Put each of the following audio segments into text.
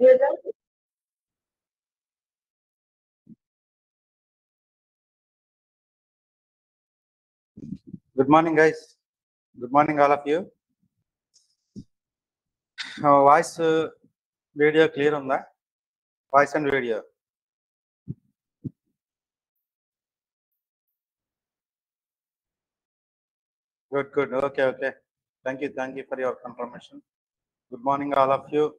Good morning, guys. Good morning, all of you. Voice video clear on that? Voice and video. Good. Okay. Thank you for your confirmation. Good morning, all of you.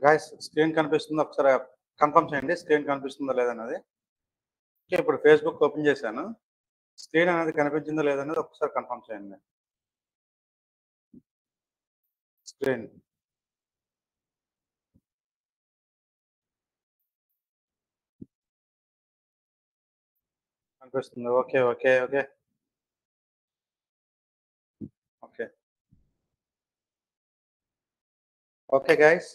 Guys screen కనిపిస్తుందా ఒకసారి confirm చేయండి, screen కనిపిస్తుందా లేదన్నది. ఇప్పుడు Facebook open చేశాను, screen అనేది కనిపించిందా లేదన్నది ఒకసారి కన్ఫర్మ్ చేయండి. స్క్రీన్ కనిపిస్తుంది. Okay guys,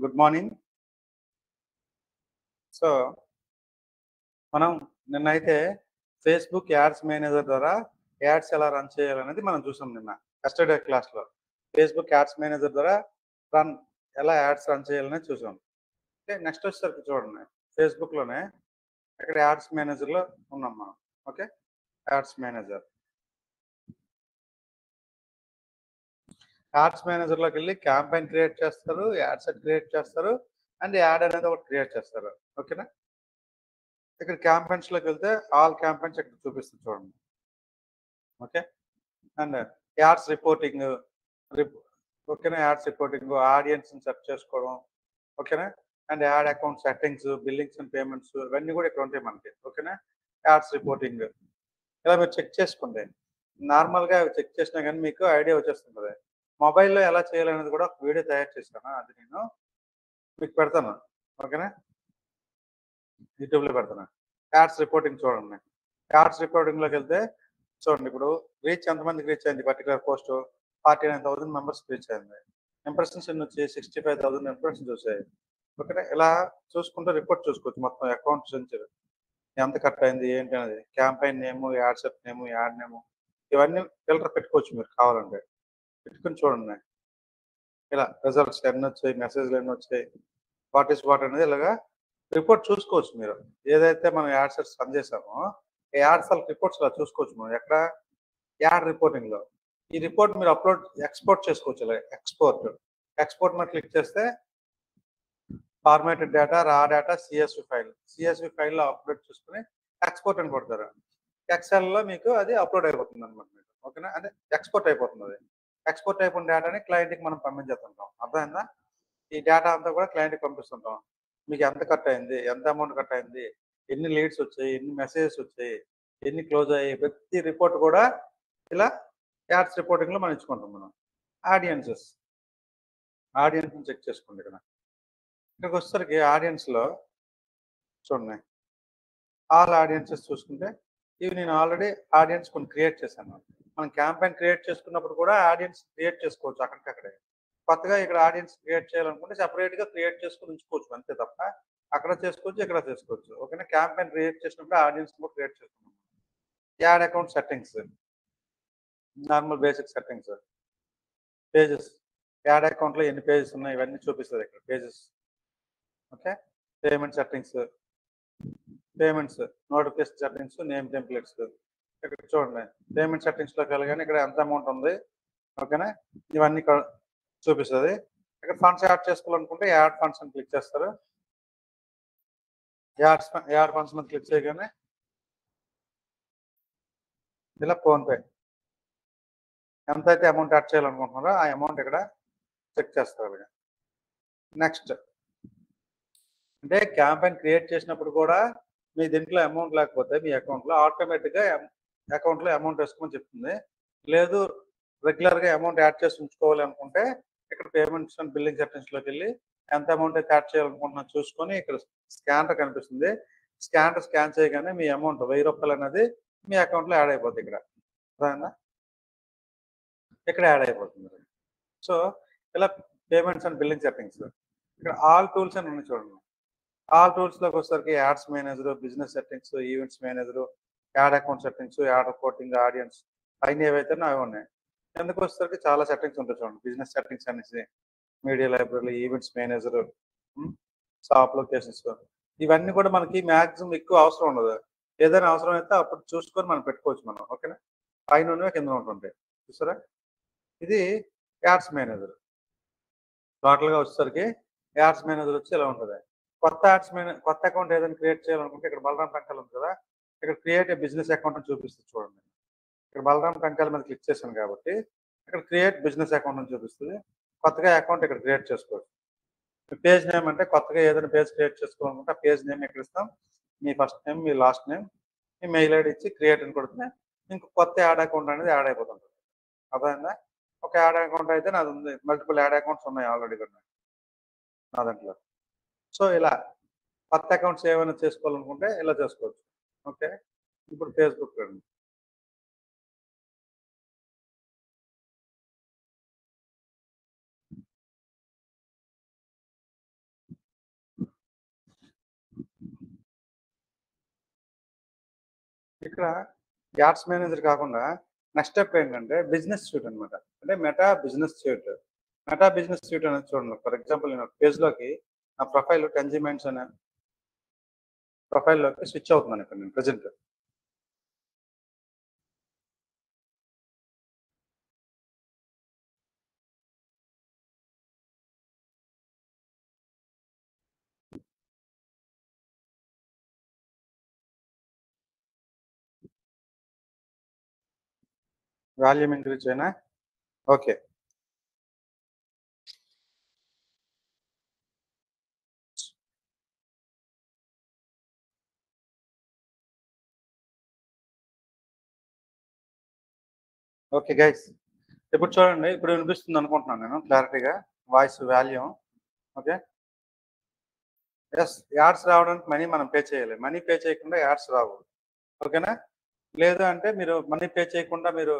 good morning. So మనం నిన్నైతే ఫేస్బుక్ యాడ్స్ మేనేజర్ ద్వారా యాడ్స్ ఎలా రన్ చేయాలనేది మనం చూసాం నిన్న ఎస్టర్డే క్లాస్లో. ఫేస్బుక్ యాడ్స్ మేనేజర్ ద్వారా ఎలా యాడ్స్ రన్ చేయాలనేది చూసాం. ఓకే, నెక్స్ట్ వచ్చేసరికి చూడండి, ఫేస్బుక్లోనే ఇక్కడ యాడ్స్ మేనేజర్లో ఉన్నాం మనం. ఓకే, యాడ్స్ మేనేజర్లోకి వెళ్ళి క్యాంపెయిన్ క్రియేట్ చేస్తారు, యాడ్ సెట్ క్రియేట్ చేస్తారు, అండ్ యాడ్ అనేది ఒకటి క్రియేట్ చేస్తారు. ఓకేనా, ఇక్కడ క్యాంపెయిన్స్లోకి వెళ్తే ఆల్ క్యాంపెయిన్స్ ఇక్కడ చూపిస్తుంది చూడండి. ఓకే, అండ్ యాడ్స్ రిపోర్టింగ్, ఓకేనా, యాడ్స్ రిపోర్టింగ్, ఆడియన్స్ని సెర్చ్ చేసుకోవడం, ఓకేనా, and ad account settings, billings and payments, ఇవన్నీ కూడా ఇక్కడ ఉంటాయి మనకి. ఓకేనా, యాడ్స్ రిపోర్టింగ్ ఇలా మీరు చెక్ చేసుకోండి. నార్మల్గా చెక్ చేసినా కానీ మీకు ఐడియా వచ్చేస్తుంటుంది. మొబైల్లో ఎలా చేయాలనేది కూడా ఒక వీడియో తయారు చేశాను, అది నేను మీకు పెడతాను. ఓకేనా, యూట్యూబ్లో పెడతాను. యాడ్స్ రిపోర్టింగ్ చూడండి. యాడ్స్ రిపోర్టింగ్లోకి వెళ్తే చూడండి, ఇప్పుడు రీచ్ ఎంతమందికి రీచ్ అయింది, పర్టికులర్ పోస్ట్ 49,000 మెంబర్స్ రీచ్ అయింది. ఇంప్రెషన్స్ ఎన్ని వచ్చాయి, 65,000 ఇంప్రెషన్స్ వచ్చాయి. ఓకేనా, ఇలా చూసుకుంటే రిపోర్ట్ చూసుకోవచ్చు మొత్తం అకౌంట్స్ నుంచి ఎంత కట్ అయింది ఏంటి అనేది. క్యాంపెయిన్ నేము, యాడ్ సెట్ నేము, యాడ్ నేము, ఇవన్నీ ఫిల్టర్ పెట్టుకోవచ్చు మీరు కావాలంటే. పెట్టుకుని చూడండి, ఇలా రిజల్ట్స్ ఎన్ని వచ్చాయి, మెసేజ్లు ఎన్ని వచ్చాయి, వాట్ ఈస్ వాట్ అనేది ఇలాగా రిపోర్ట్ చూసుకోవచ్చు మీరు. ఏదైతే మనం యాడ్ సెట్స్ రన్ చేసామో యాడ్స్ రిపోర్ట్స్ ఇలా చూసుకోవచ్చు మనం ఎక్కడ, యాడ్ రిపోర్టింగ్లో. ఈ రిపోర్ట్ మీరు ఎక్స్పోర్ట్ చేసుకోవచ్చు. ఇలా ఎక్స్పోర్ట్ మీద క్లిక్ చేస్తే ఫార్మాటెడ్ డేటా, రా డేటా, సిఎస్వి ఫైల్లో అప్లోడ్ చేసుకుని ఎక్స్పోర్ట్ అని కొడతారు. ఎక్సెల్లో మీకు అది అప్లోడ్ అయిపోతుంది అనమాట మీకు. ఓకేనా, అంటే ఎక్స్పోర్ట్ అయిపోతుంది. అది ఎక్స్పోర్ట్ అయిపోయిన డేటాని క్లయింట్కి మనం పంపించేస్తుంటాం. అర్థమైందా? ఈ డేటా అంతా కూడా క్లయింట్కి పంపిస్తుంటాం. మీకు ఎంత కట్ అయింది, ఎంత అమౌంట్ కట్ అయింది, ఎన్ని లీడ్స్ వచ్చాయి, ఎన్ని మెసేజెస్ వచ్చాయి, ఎన్ని క్లోజ్ అయ్యాయి, ప్రతి రిపోర్ట్ కూడా ఇలా యాడ్స్ రిపోర్టింగ్లో మనం ఇచ్చుకుంటాం. మనం ఆడియన్స్ చెక్ చేసుకోండి. ఇక్కడికి వచ్చేసరికి ఆడియన్స్లో చూడండి, ఆల్ ఆడియన్సెస్ చూసుకుంటే ఇవి నేను ఆల్రెడీ ఆడియన్స్ కొన్ని క్రియేట్ చేశాను. మనం క్యాంపెయిన్ క్రియేట్ చేసుకున్నప్పుడు కూడా ఆడియన్స్ క్రియేట్ చేసుకోవచ్చు అక్కడికక్కడే. కొత్తగా ఇక్కడ ఆడియన్స్ క్రియేట్ చేయాలనుకుంటే సెపరేట్గా క్రియేట్ చేసుకుని ఉంచుకోవచ్చు, అంతే తప్ప అక్కడ చేసుకోవచ్చు, ఇక్కడ చేసుకోవచ్చు. ఓకేనా, క్యాంపెయిన్ క్రియేట్ చేసినప్పుడు ఆడియన్స్ కూడా క్రియేట్ చేసుకున్నాం. Add account settings, normal basic settings, pages, add అకౌంట్లో ఎన్ని పేజెస్ ఉన్నాయి ఇవన్నీ చూపిస్తుంది ఇక్కడ pages. Okay, payment settings, payments, notification settings, name templates. ఇక్కడ చూడండి, పేమెంట్ సెట్టింగ్స్లోకి వెళ్ళగానే ఇక్కడ ఎంత అమౌంట్ ఉంది. ఓకేనా, ఇవన్నీ చూపిస్తుంది. ఇక్కడ ఫండ్స్ యాడ్ చేసుకోవాలనుకుంటే యాడ్ ఫండ్స్ అని క్లిక్ చేస్తారు. యాడ్ ఫండ్స్ మీద క్లిక్ చేయగానే ఇలా ఫోన్పే ఎంతైతే అమౌంట్ యాడ్ చేయాలనుకుంటున్నారో ఆ అమౌంట్ ఇక్కడ చెక్ చేస్తారు. నెక్స్ట్ అంటే క్యాంపెయిన్ క్రియేట్ చేసినప్పుడు కూడా మీ దీంట్లో అమౌంట్ లేకపోతే మీ అకౌంట్లో ఆటోమేటిక్గా అకౌంట్లో అమౌంట్ వేసుకోమని చెప్తుంది. లేదు రెగ్యులర్గా అమౌంట్ యాడ్ చేసి ఉంచుకోవాలి అనుకుంటే ఇక్కడ పేమెంట్స్ అండ్ బిల్లింగ్ సెట్టింగ్స్లోకి వెళ్ళి ఎంత అమౌంట్ అయితే యాడ్ చేయాలనుకుంటున్నా చూసుకొని ఇక్కడ స్కానర్ కనిపిస్తుంది. స్కానర్ స్కాన్ చేయగానే మీ అమౌంట్ ₹1000 అనేది మీ అకౌంట్లో యాడ్ అయిపోతుంది ఇక్కడ. అర్థమైందా? ఇక్కడ యాడ్ అయిపోతుంది. సో ఇలా పేమెంట్స్ అండ్ బిల్లింగ్ సెట్టింగ్స్ ఇక్కడ ఆల్ టూల్స్ అని ఉన్నాయి చూడండి. ఆల్ టూల్స్లోకి వచ్చేసరికి ads manager, business settings, events manager, add account settings, add reporting, audience అన్నీ ఏవైతే అవి ఉన్నాయి. కిందకు వచ్చేసరికి చాలా సెట్టింగ్స్ ఉంటాయి చూడండి. బిజినెస్ సెట్టింగ్స్ అనేసి, media library, events manager, shop locations, ఇవన్నీ కూడా మనకి మ్యాక్సిమం ఎక్కువ అవసరం ఉండదు. ఏదైనా అవసరం అయితే అప్పుడు చూసుకొని మనం పెట్టుకోవచ్చు మనం. ఓకేనా? పైన ఉన్నవి కింద ఉంటుంటాయి. చూసారా? ఇది యాడ్స్ మేనేజర్. టోటల్గా వచ్చేసరికి యాడ్స్ మేనేజర్ వచ్చి ఇలా ఉంటుంది. కొత్త అకౌంట్ ఏదైనా క్రియేట్ చేయాలనుకుంటే ఇక్కడ బలరాం టంకాల్ ఉంది కదా, ఇక్కడ క్రియేట్ ఏ బిజినెస్ అకౌంట్ అని చూపిస్తుంది చూడండి. ఇక్కడ బలరాం టంకాల్ మీద క్లిక్ చేశాను కాబట్టి ఇక్కడ క్రియేట్ బిజినెస్ అకౌంట్ అని చూపిస్తుంది. కొత్తగా అకౌంట్ ఇక్కడ క్రియేట్ చేసుకోవచ్చు. పేజ్ నేమ్ అంటే కొత్తగా ఏదైనా పేజ్ క్రియేట్ చేసుకోవాలనుకుంటే ఆ పేజ్ నేమ్ ఇక్కడ ఇస్తాం. మీ ఫస్ట్ నేమ్, మీ లాస్ట్ నేమ్, మీ మెయిల్ ఐడి ఇచ్చి క్రియేట్ అని కొడితే ఇంకో కొత్త యాడ్ అకౌంట్ అనేది యాడ్ అయిపోతుంది. అర్థమైందా? ఒక యాడ్ అకౌంట్ అయితే నాది ఉంది, మల్టిపుల్ యాడ్ అకౌంట్స్ ఉన్నాయి ఆల్రెడీ ఉన్నాయి నా దాంట్లో. సో ఇలా కొత్త అకౌంట్స్ ఏమైనా చేసుకోవాలనుకుంటే ఇలా చేసుకోవచ్చు. ఓకే, ఇప్పుడు ఫేస్బుక్ రండి. ఇక్కడ యాడ్స్ మేనేజర్ కాకుండా నెక్స్ట్ స్టెప్ ఏంటంటే బిజినెస్ సూట్ అనమాట. అంటే meta business suit. Meta business suit అనేది చూడండి. ఫర్ ఎగ్జాంపుల్ నేను పేజ్లోకి నా ప్రొఫైల్ టెంజిమెంట్స్ అనే ప్రొఫైల్లోకి స్విచ్ అవుతున్నాను ఇక్కడ నేను ప్రజెంట్. వాల్యూమ్ ఇంక్రీజ్ అయినా ఓకే. ఓకే గైస్, ఇప్పుడు చూడండి. ఇప్పుడు వినిపిస్తుంది అనుకుంటున్నాను నేను క్లారిటీగా voice volume. Okay, yes, ads రావడానికి మనీ మనం పే చేయాలి. మనీ పే చేయకుండా యాడ్స్ రావు. ఓకేనా? లేదు అంటే మీరు మనీ పే చేయకుండా మీరు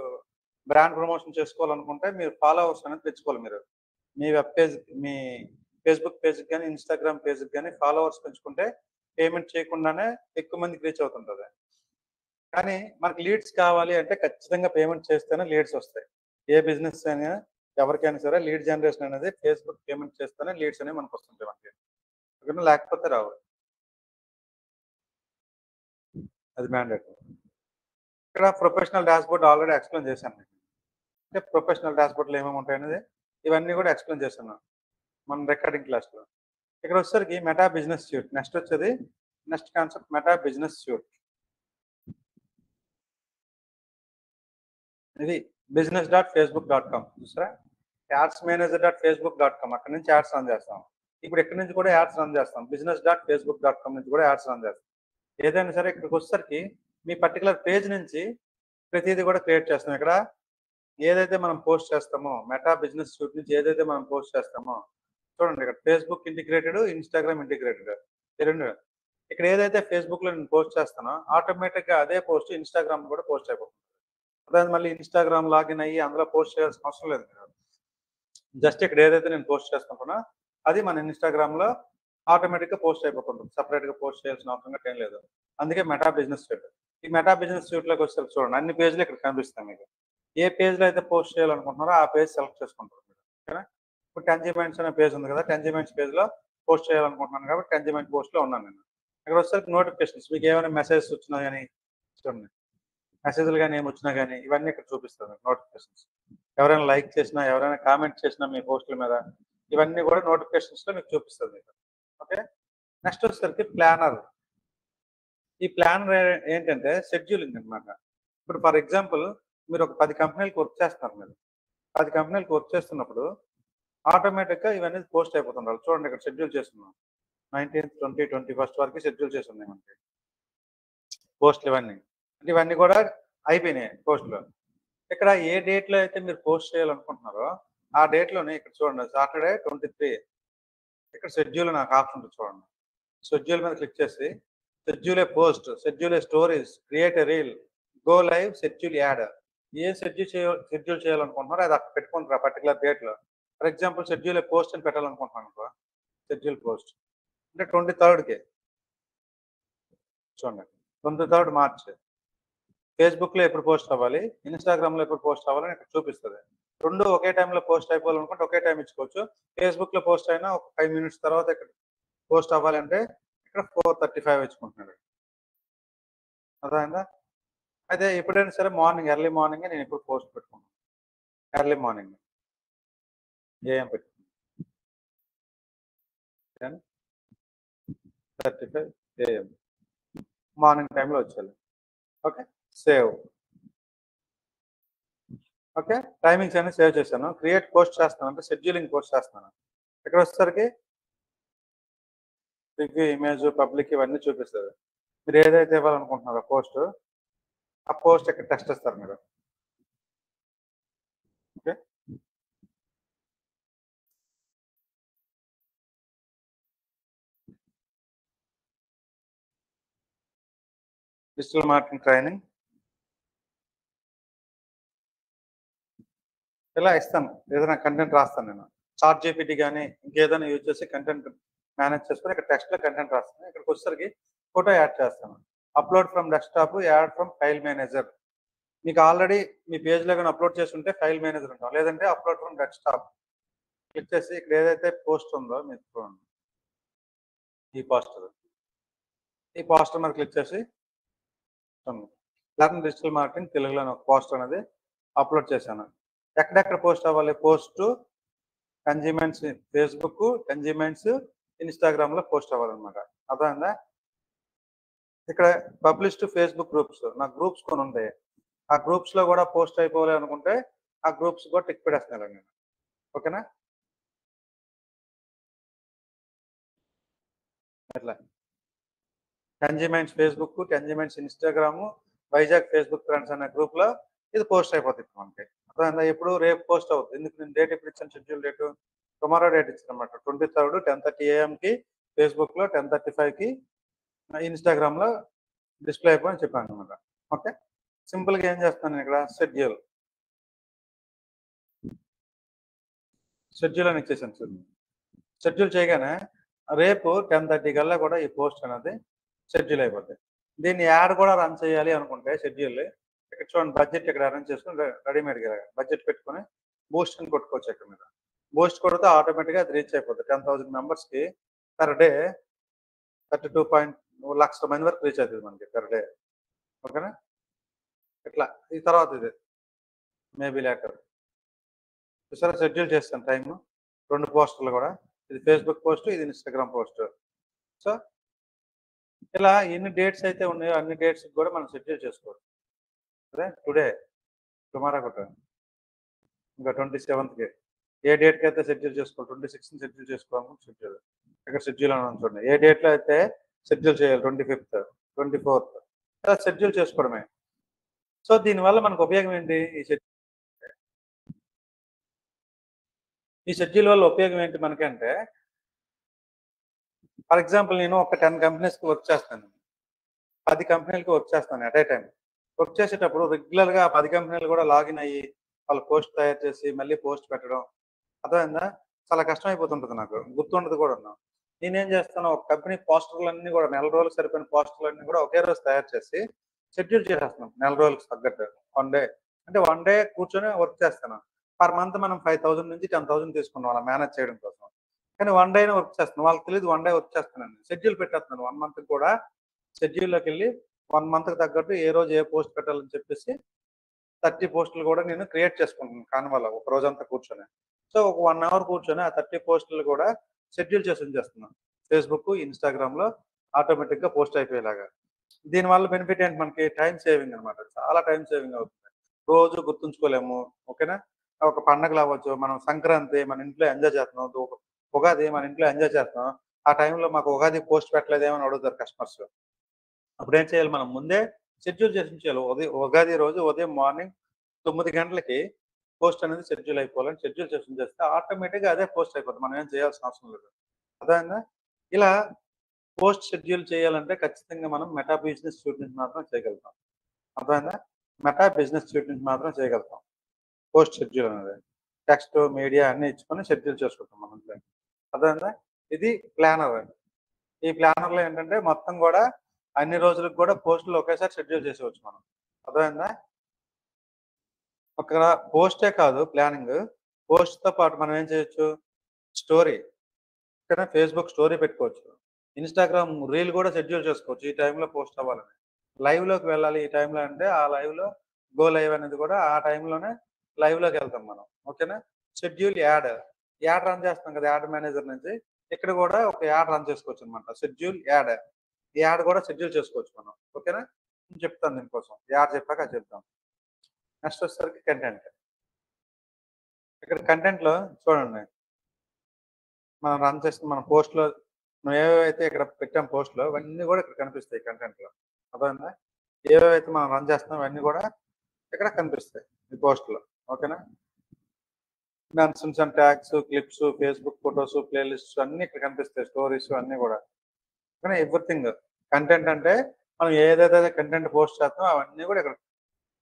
బ్రాండ్ ప్రమోషన్ చేసుకోవాలనుకుంటే మీరు ఫాలోవర్స్ అనేది తెచ్చుకోవాలి. మీరు మీ వెబ్ పేజ్, మీ ఫేస్బుక్ పేజ్కి కానీ ఇన్స్టాగ్రామ్ పేజ్కి కానీ ఫాలోవర్స్ పెంచుకుంటే పేమెంట్ చేయకుండానే ఎక్కువ మందికి రీచ్ అవుతుంటుంది. కానీ మనకి లీడ్స్ కావాలి అంటే ఖచ్చితంగా పేమెంట్ చేస్తేనే లీడ్స్ వస్తాయి. ఏ బిజినెస్ అయినా ఎవరికైనా సరే లీడ్ జనరేషన్ అనేది ఫేస్బుక్ పేమెంట్ చేస్తేనే లీడ్స్ అనేవి మనకు వస్తుంటాయి మనకి. ఓకేనా? లేకపోతే రావు. అది మ్యాండేటరీ. ఇక్కడ ప్రొఫెషనల్ డాష్బోర్డ్ ఆల్రెడీ ఎక్స్ప్లెయిన్ చేశాను మీకు. అంటే ప్రొఫెషనల్ డాష్బోర్డ్లో ఏమేమి ఉంటాయి అనేది ఇవన్నీ కూడా ఎక్స్ప్లెయిన్ చేశాను మన రికార్డింగ్ క్లాస్లో. ఇక్కడ వచ్చేసరికి మెటా బిజినెస్ సూట్. నెక్స్ట్ వచ్చేది next concept meta business suit. ఇది business.facebook.com చూసారా? యాడ్స్ మేనేజర్.facebook.com అక్కడ నుంచి యాడ్స్ రన్ చేస్తాం. ఇప్పుడు ఎక్కడి నుంచి కూడా యాడ్స్ రన్ చేస్తాం. business.facebook.com నుంచి కూడా యాడ్స్ రన్ చేస్తాం. ఏదైనా సరే ఇక్కడికి వచ్చేసరికి మీ పర్టికులర్ పేజ్ నుంచి ప్రతిదీ కూడా క్రియేట్ చేస్తాం. ఇక్కడ ఏదైతే మనం పోస్ట్ చేస్తామో మెటా బిజినెస్ సూట్ నుంచి ఏదైతే మనం పోస్ట్ చేస్తామో చూడండి. ఇక్కడ ఫేస్బుక్ ఇంటిగ్రేటెడ్, ఇన్స్టాగ్రామ్ ఇంటిగ్రేటెడ్, ఈ రెండు. ఇక్కడ ఏదైతే ఫేస్బుక్లో నేను పోస్ట్ చేస్తానో ఆటోమేటిక్గా అదే పోస్ట్ ఇన్స్టాగ్రామ్ కూడా పోస్ట్ అయిపోతుంది. అదే మళ్ళీ ఇన్స్టాగ్రామ్ లాగిన్ అయ్యి అందులో పోస్ట్ చేయాల్సిన అవసరం లేదు. జస్ట్ ఇక్కడ ఏదైతే నేను పోస్ట్ చేసుకుంటున్నా అది మన ఇన్స్టాగ్రామ్లో ఆటోమేటిక్గా పోస్ట్ అయిపోతుంది. సపరేట్గా పోస్ట్ చేయాల్సిన అవసరం ఏం లేదు. అందుకే మెటా బిజినెస్ సూట్. ఈ మెటా బిజినెస్ సూట్లోకి వచ్చేసరికి చూడండి అన్ని పేజ్లు ఇక్కడ కనిపిస్తాయి మీకు. ఏ పేజ్లో అయితే పోస్ట్ చేయాలనుకుంటున్నారో ఆ పేజ్ సెలెక్ట్ చేసుకుంటారు మీరు. ఓకేనా? ఇప్పుడు టెంజిమెంట్స్ అనే పేజ్ ఉంది కదా, టెంజిమెంట్స్ పేజ్లో పోస్ట్ చేయాలనుకుంటున్నాను కాబట్టి టెంజిమెంట్ పోస్ట్లో ఉన్నాను నేను. ఇక్కడ వచ్చేసరికి నోటిఫికేషన్స్, మీకు ఏమైనా మెసేజెస్ వచ్చినా కానీ చూడండి, మెసేజ్లు కానీ ఏమి వచ్చినా కానీ ఇవన్నీ ఇక్కడ చూపిస్తారు నోటిఫికేషన్స్. ఎవరైనా లైక్ చేసినా, ఎవరైనా కామెంట్ చేసినా మీ పోస్టుల మీద ఇవన్నీ కూడా నోటిఫికేషన్స్లో మీకు చూపిస్తుంది మీకు. ఓకే, నెక్స్ట్ వచ్చేసరికి ప్లానర్. ఈ ప్లానర్ ఏంటంటే షెడ్యూలింగ్ అనమాట. ఇప్పుడు ఫర్ ఎగ్జాంపుల్ మీరు ఒక 10 కంపెనీలకు వర్క్ చేస్తున్నారు. మీరు 10 కంపెనీలకు వర్క్ చేస్తున్నప్పుడు ఆటోమేటిక్గా ఇవన్నీ పోస్ట్ అయిపోతుండాలి. చూడండి ఇక్కడ షెడ్యూల్ చేస్తున్నాం 19th, 20, 21st వరకు షెడ్యూల్ చేసి ఉన్నాయి మనకి పోస్టులు ఇవన్నీ. అంటే ఇవన్నీ కూడా అయిపోయినాయి పోస్టులు. ఇక్కడ ఏ డేట్‌లో అయితే మీరు పోస్ట్ చేయాలనుకుంటున్నారో, ఆ డేట్‌లోనే ఇక్కడ చూడండి సాటర్‌డే 23 ఇక్కడ షెడ్యూల్ నాకు ఆప్షన్ ఉంటుంది చూడండి. షెడ్యూల్ మీద క్లిక్ చేసి schedule a post, schedule a stories, create a reel, go live, schedule ad. ఏ షెడ్యూల్ చేయాలనుకుంటున్నారో అది అక్కడ పెట్టుకుంటారు ఆ పర్టిక్యులర్ డేట్‌లో. For example schedule a post అని పెట్టాలనుకుంటున్నాను అనుకో, షెడ్యూల్ పోస్ట్ అంటే 23కి చూడండి. 23 మార్చ్. ఫేస్‌బుక్‌లో ఎప్పుడు పోస్ట్ అవ్వాలి, ఇన్‌స్టాగ్రామ్‌లో ఎప్పుడు పోస్ట్ అవ్వాలని ఇక్కడ చూపిస్తది. 2 ఒకే టైమ్‌లో పోస్ట్ అయిపోవాలనుకుంటే ఒకే టైమ్ ఇచ్చుకోవచ్చు. ఫేస్‌బుక్‌లో పోస్ట్ అయినా ఒక 5 మినిట్స్ తర్వాత ఇక్కడ పోస్ట్ అవ్వాలంటే ఇక్కడ 4:35 ఇచ్చుకుంటున్నాడు. అర్థమైందా? అయితే ఎప్పుడైనా సరే మార్నింగ్ ఎర్లీ మార్నింగే నేను ఎప్పుడు పోస్ట్ పెట్టుకుంటాను. ఎర్లీ మార్నింగ్ ఏఎం పెట్టుకుంటాను. 10:35 ఏఎం మార్నింగ్ టైమ్‌లో వచ్చేయాలి. ఓకే. సేవ్. ఓకే. టైమింగ్స్ అన్ని సేవ్ చేశాను. క్రియేట్ పోస్ట్ చేస్తాను అంటే షెడ్యూలింగ్ పోస్ట్ చేస్తున్నాను. ఇక్కడ వచ్చేసరికి మీకు ఇమేజ్, పబ్లిక్ ఇవన్నీ చూపిస్తది. మీరు ఏదైతే ఇవ్వాలనుకుంటున్నారో పోస్ట్, ఆ పోస్ట్ ఇక్కడ టెక్స్ట్ ఇస్తారు మీరు. ఓకే. డిజిటల్ మార్కెటింగ్ ట్రైనింగ్ ఇలా ఇస్తాను. ఏదైనా కంటెంట్ రాస్తాను నేను. చాట్ జీపీటీ గాని, ఇంకేదైనా యూజ్ చేసి కంటెంట్ మేనేజ్ చేసుకొని ఇక్కడ టెక్స్ట్‌లో కంటెంట్ రాస్తాను. ఇక్కడికి వచ్చేసరికి ఫోటో యాడ్ చేస్తాను. Upload from desktop, add from file manager. మీకు ఆల్రెడీ మీ పేజ్‌లో గాని అప్‌లోడ్ చేసి ఉంటే ఫైల్ మేనేజర్ ఉంటాం. లేదంటే అప్‌లోడ్ ఫ్రమ్ డెస్క్‌టాప్ క్లిక్ చేసి ఇక్కడ ఏదైతే పోస్ట్ ఉందో మీరు చూడండి. ఈ పోస్టర్. ఈ పోస్టర్ మీద క్లిక్ చేసి చూడండి. లెర్న్ డిజిటల్ మార్కెటింగ్ తెలుగులో అని ఒక పోస్టర్ అనేది అప్‌లోడ్ చేశాను. ఎక్కడెక్కడ పోస్ట్ అవ్వాలి? పోస్ట్ కన్జ్యూమెన్స్ ఫేస్‌బుక్, కన్జ్యూమెన్స్ ఇన్‌స్టాగ్రామ్‌లో పోస్ట్ అవ్వాలన్నమాట. అర్థమైందా? ఇక్కడ పబ్లిష్ టు ఫేస్‌బుక్ గ్రూప్స్. నా గ్రూప్స్ కొన్ని ఉంటాయి. ఆ గ్రూప్స్‌లో కూడా పోస్ట్ అయిపోవాలి అనుకుంటే ఆ గ్రూప్స్ కూడా టిక్ పెట్టేస్తున్నాను నేను. ఓకేనా? అట్లా. కన్జ్యూమెన్స్ ఫేస్‌బుక్, కన్జ్యూమెన్స్ ఇన్‌స్టాగ్రాము, వైజాగ్ ఫేస్‌బుక్ ఫ్రెండ్స్ అనే గ్రూప్‌లో ఇది పోస్ట్ అయిపోద్ది ఇప్పుడు మనకి. అర్థమైందా? ఎప్పుడు రేపు పోస్ట్ అవుద్ది. ఎందుకు నేను డేట్ ఎప్పుడు ఇచ్చాను షెడ్యూల్ డేటు? టుమారో డేట్ ఇచ్చానన్నమాట. 23 10:30 ఏఎంకి ఫేస్‌బుక్‌లో, 10:35కి ఇన్‌స్టాగ్రామ్‌లో డిస్‌ప్లే అయిపోని చెప్పానన్నమాట. ఓకే. సింపుల్‌గా ఏం చేస్తున్నాను నేను ఇక్కడ షెడ్యూల్. షెడ్యూల్ అని ఇచ్చేసాను చూడండి. షెడ్యూల్ చేయగానే రేపు 10:30 కల్లా కూడా ఈ పోస్ట్ అనేది షెడ్యూల్ అయిపోద్ది. దీన్ని యాడ్ కూడా రన్ చేయాలి అనుకుంటే షెడ్యూల్ ఇక్కడ చూడండి బడ్జెట్ ఇక్కడ అరేంజ్ చేసుకొని రెడీమేడ్‌గా బడ్జెట్ పెట్టుకొని బూస్ట్ అని కొట్టుకోవచ్చు ఇక్కడ మీద. బూస్ట్ కొడితే ఆటోమేటిక్‌గా అది రీచ్ అయిపోద్ది. 10,000 మెంబర్స్‌కి పర్ డే 32 లక్షల మంది వరకు రీచ్ అవుతది మనకి పర్ డే. ఓకేనా? ఇట్లా ఈ తర్వాత ఇది మేబీ లేటర్. చూసారా షెడ్యూల్ చేస్తాను టైము. 2 పోస్టులు కూడా. ఇది ఫేస్‌బుక్ పోస్ట్, ఇది ఇన్‌స్టాగ్రామ్ పోస్ట్. సో, ఇలా ఎన్ని డేట్స్ అయితే ఉన్నాయో అన్ని డేట్స్‌కి కూడా మనం షెడ్యూల్ చేసుకోవచ్చు. అదే టుడే, టుమారో ఒకటి, ఇంకా 27థ్‌కి ఏ డేట్‌కి అయితే షెడ్యూల్ చేసుకోవాలి 26ని షెడ్యూల్ చేసుకోవాలనుకుంటే షెడ్యూల్. ఇక్కడ షెడ్యూల్ అని ఉంది చూడండి. ఏ డేట్‌లో అయితే షెడ్యూల్ చేయాలి 25థ్, 24థ్ ఇలా షెడ్యూల్ చేసుకోవడమే. సో, దీనివల్ల మనకు ఉపయోగం ఏంటి? ఈ షెడ్యూల్ వల్ల ఉపయోగం ఏంటి మనకంటే, ఫర్ ఎగ్జాంపుల్ నేను ఒక 10 కంపెనీస్‌కి వర్క్ చేస్తాను. 10 కంపెనీలకి వర్క్ చేస్తాను ఎట్ ఏ టైమ్. వర్క్ చేసేటప్పుడు రెగ్యులర్‌గా ఆ 10 కంపెనీలు కూడా లాగిన్ అయ్యి, వాళ్ళు పోస్ట్ తయారు చేసి, మళ్ళీ పోస్ట్ పెట్టడం. అర్థమైందా? చాలా కష్టం అయిపోతుంటది నాకు. గుర్తుండదు కూడాను. నేనేం చేస్తాను, ఒక కంపెనీ పోస్టర్‌లన్నీ కూడా నెల రోజులకు సరిపోయిన పోస్టర్‌లన్నీ కూడా ఒకే రోజు తయారు చేసి, షెడ్యూల్ చేసేస్తున్నాం. నెల రోజులకు తగ్గట్టు. 1 డే. అంటే 1 డే కూర్చొని వర్క్ చేస్తాను. పర్ మంత్ మనం 5,000 నుంచి 10,000 తీసుకున్నాం అలా మేనేజ్ చేయడం కోసం. కానీ 1 డేనే వర్క్ చేస్తున్నాను. వాళ్ళకి తెలీదు 1 డే వర్క్ చేస్తున్నానని. షెడ్యూల్ పెట్టేస్తున్నాను 1 మంత్‌కి కూడా షెడ్యూల్‌లోకెళ్ళి 1 మంత్‌కి తగ్గట్టు ఏ రోజు ఏ పోస్ట్ పెట్టాలని చెప్పేసి 30 పోస్టులు కూడా నేను క్రియేట్ చేసుకుంటున్నాను కాన్వాలో ఒక రోజంతా కూర్చొని. సో, ఒక 1 అవర్ కూర్చొని ఆ 30 పోస్టులు కూడా షెడ్యూల్ చేసి ఉంచేస్తున్నాను. ఫేస్‌బుక్, ఇన్‌స్టాగ్రామ్‌లో ఆటోమేటిక్‌గా పోస్ట్ అయిపోయేలాగా. దీనివల్ల బెనిఫిట్ ఏంటి మనకి టైమ్ సేవింగ్ అనమాట. చాలా టైమ్ సేవింగ్ అవుతుంది. రోజు గుర్తుంచుకోలేము. ఓకేనా? ఒక పండగలు అవ్వచ్చు. మనం సంక్రాంతి మన ఇంట్లో ఎంజాయ్ చేస్తున్నాం. ఉగాది మన ఇంట్లో ఎంజాయ్ చేస్తున్నాం. ఆ టైంలో మాకు ఉగాది పోస్ట్ పెట్టలేదేమో అని అడుగుతారు కస్టమర్స్. అప్పుడేం చేయాలి మనం ముందే షెడ్యూల్ చేసి ఉంచేయాలి. ఉగాది రోజు ఉదయం మార్నింగ్ 9 గంటలకి పోస్ట్ అనేది షెడ్యూల్ అయిపోవాలని షెడ్యూల్ చేస్తే ఆటోమేటిక్‌గా అదే పోస్ట్ అయిపోద్ది. మనం ఏం చేయాల్సిన అవసరం లేదు. అర్థమైందా? ఇలా పోస్ట్ షెడ్యూల్ చేయాలంటే ఖచ్చితంగా మనం మెటా బిజినెస్ సూట్ నుంచి మాత్రం చేయగలుగుతాం. అర్థమైందా? మెటా బిజినెస్ సూట్ నుంచి మాత్రం చేయగలుగుతాం. పోస్ట్ షెడ్యూల్ అనేది. టెక్స్ట్, మీడియా అన్నీ ఇచ్చుకొని షెడ్యూల్ చేసుకుంటాం మనం అంతే. అర్థమైందా? ఇది ప్లానర్. ఈ ప్లానర్‌లో ఏంటంటే మొత్తం గూడా అన్ని రోజులకు గూడా పోస్టులు ఒకేసారి షెడ్యూల్ చేసేయొచ్చు మనం. అర్థమైందా? ఒక పోస్టే కాదు ప్లానింగ్. పోస్ట్‌తో పాటు మనం ఏం చేయొచ్చు? స్టోరీ. ఇక్కడ ఫేస్‌బుక్ స్టోరీ పెట్టుకోవచ్చు. ఇన్‌స్టాగ్రామ్ రీల్ గూడా షెడ్యూల్ చేసుకోవచ్చు. ఈ టైంలో పోస్ట్ అవ్వాలని. లైవ్‌లోకి వెళ్ళాలి ఈ టైంలో అంటే, ఆ లైవ్‌లో గో లైవ్ అనేది గూడా ఆ టైంలోనే లైవ్‌లోకెళ్తాం మనం. ఓకేనా? Schedule add. యాడ్ రన్ చేస్తాం కదా! యాడ్ మేనేజర్ నుంచి. ఇక్కడ గూడా ఒక యాడ్ రన్ చేసుకోవచ్చనమాట. Schedule ad. ఈ యాడ్ గూడా షెడ్యూల్ చేసుకోవచ్చు మనం. ఓకేనా? నేను చెప్తాను దీనికోసం. యాడ్ చెప్పాక అది చెప్తాం. నెక్స్ట్ వచ్చేసరికి కంటెంట్. ఇక్కడ కంటెంట్‌లో చూడండి. మనం రన్ చేస్తున్న మన పోస్ట్‌లో మనం ఏవేవైతే ఇక్కడ పెట్టాం పోస్ట్‌లో అవన్నీ గూడా ఇక్కడ కనిపిస్తాయి కంటెంట్‌లో. అర్థమైందా? ఏవేవైతే మనం రన్ చేస్తున్నామో అవన్నీ గూడా ఇక్కడ కనిపిస్తాయి ఈ పోస్ట్‌లో. ఓకేనా? Mentions and tags, clips, Facebook photos, play lists అన్నీ ఇక్కడ కనిపిస్తాయి. స్టోరీస్ అన్నీ గూడా. కానీ ఎవ్రీథింగ్ కంటెంట్ అంటే మనం ఏదేదైతే కంటెంట్ పోస్ట్ చేస్తామో అవన్నీ గూడా ఇక్కడ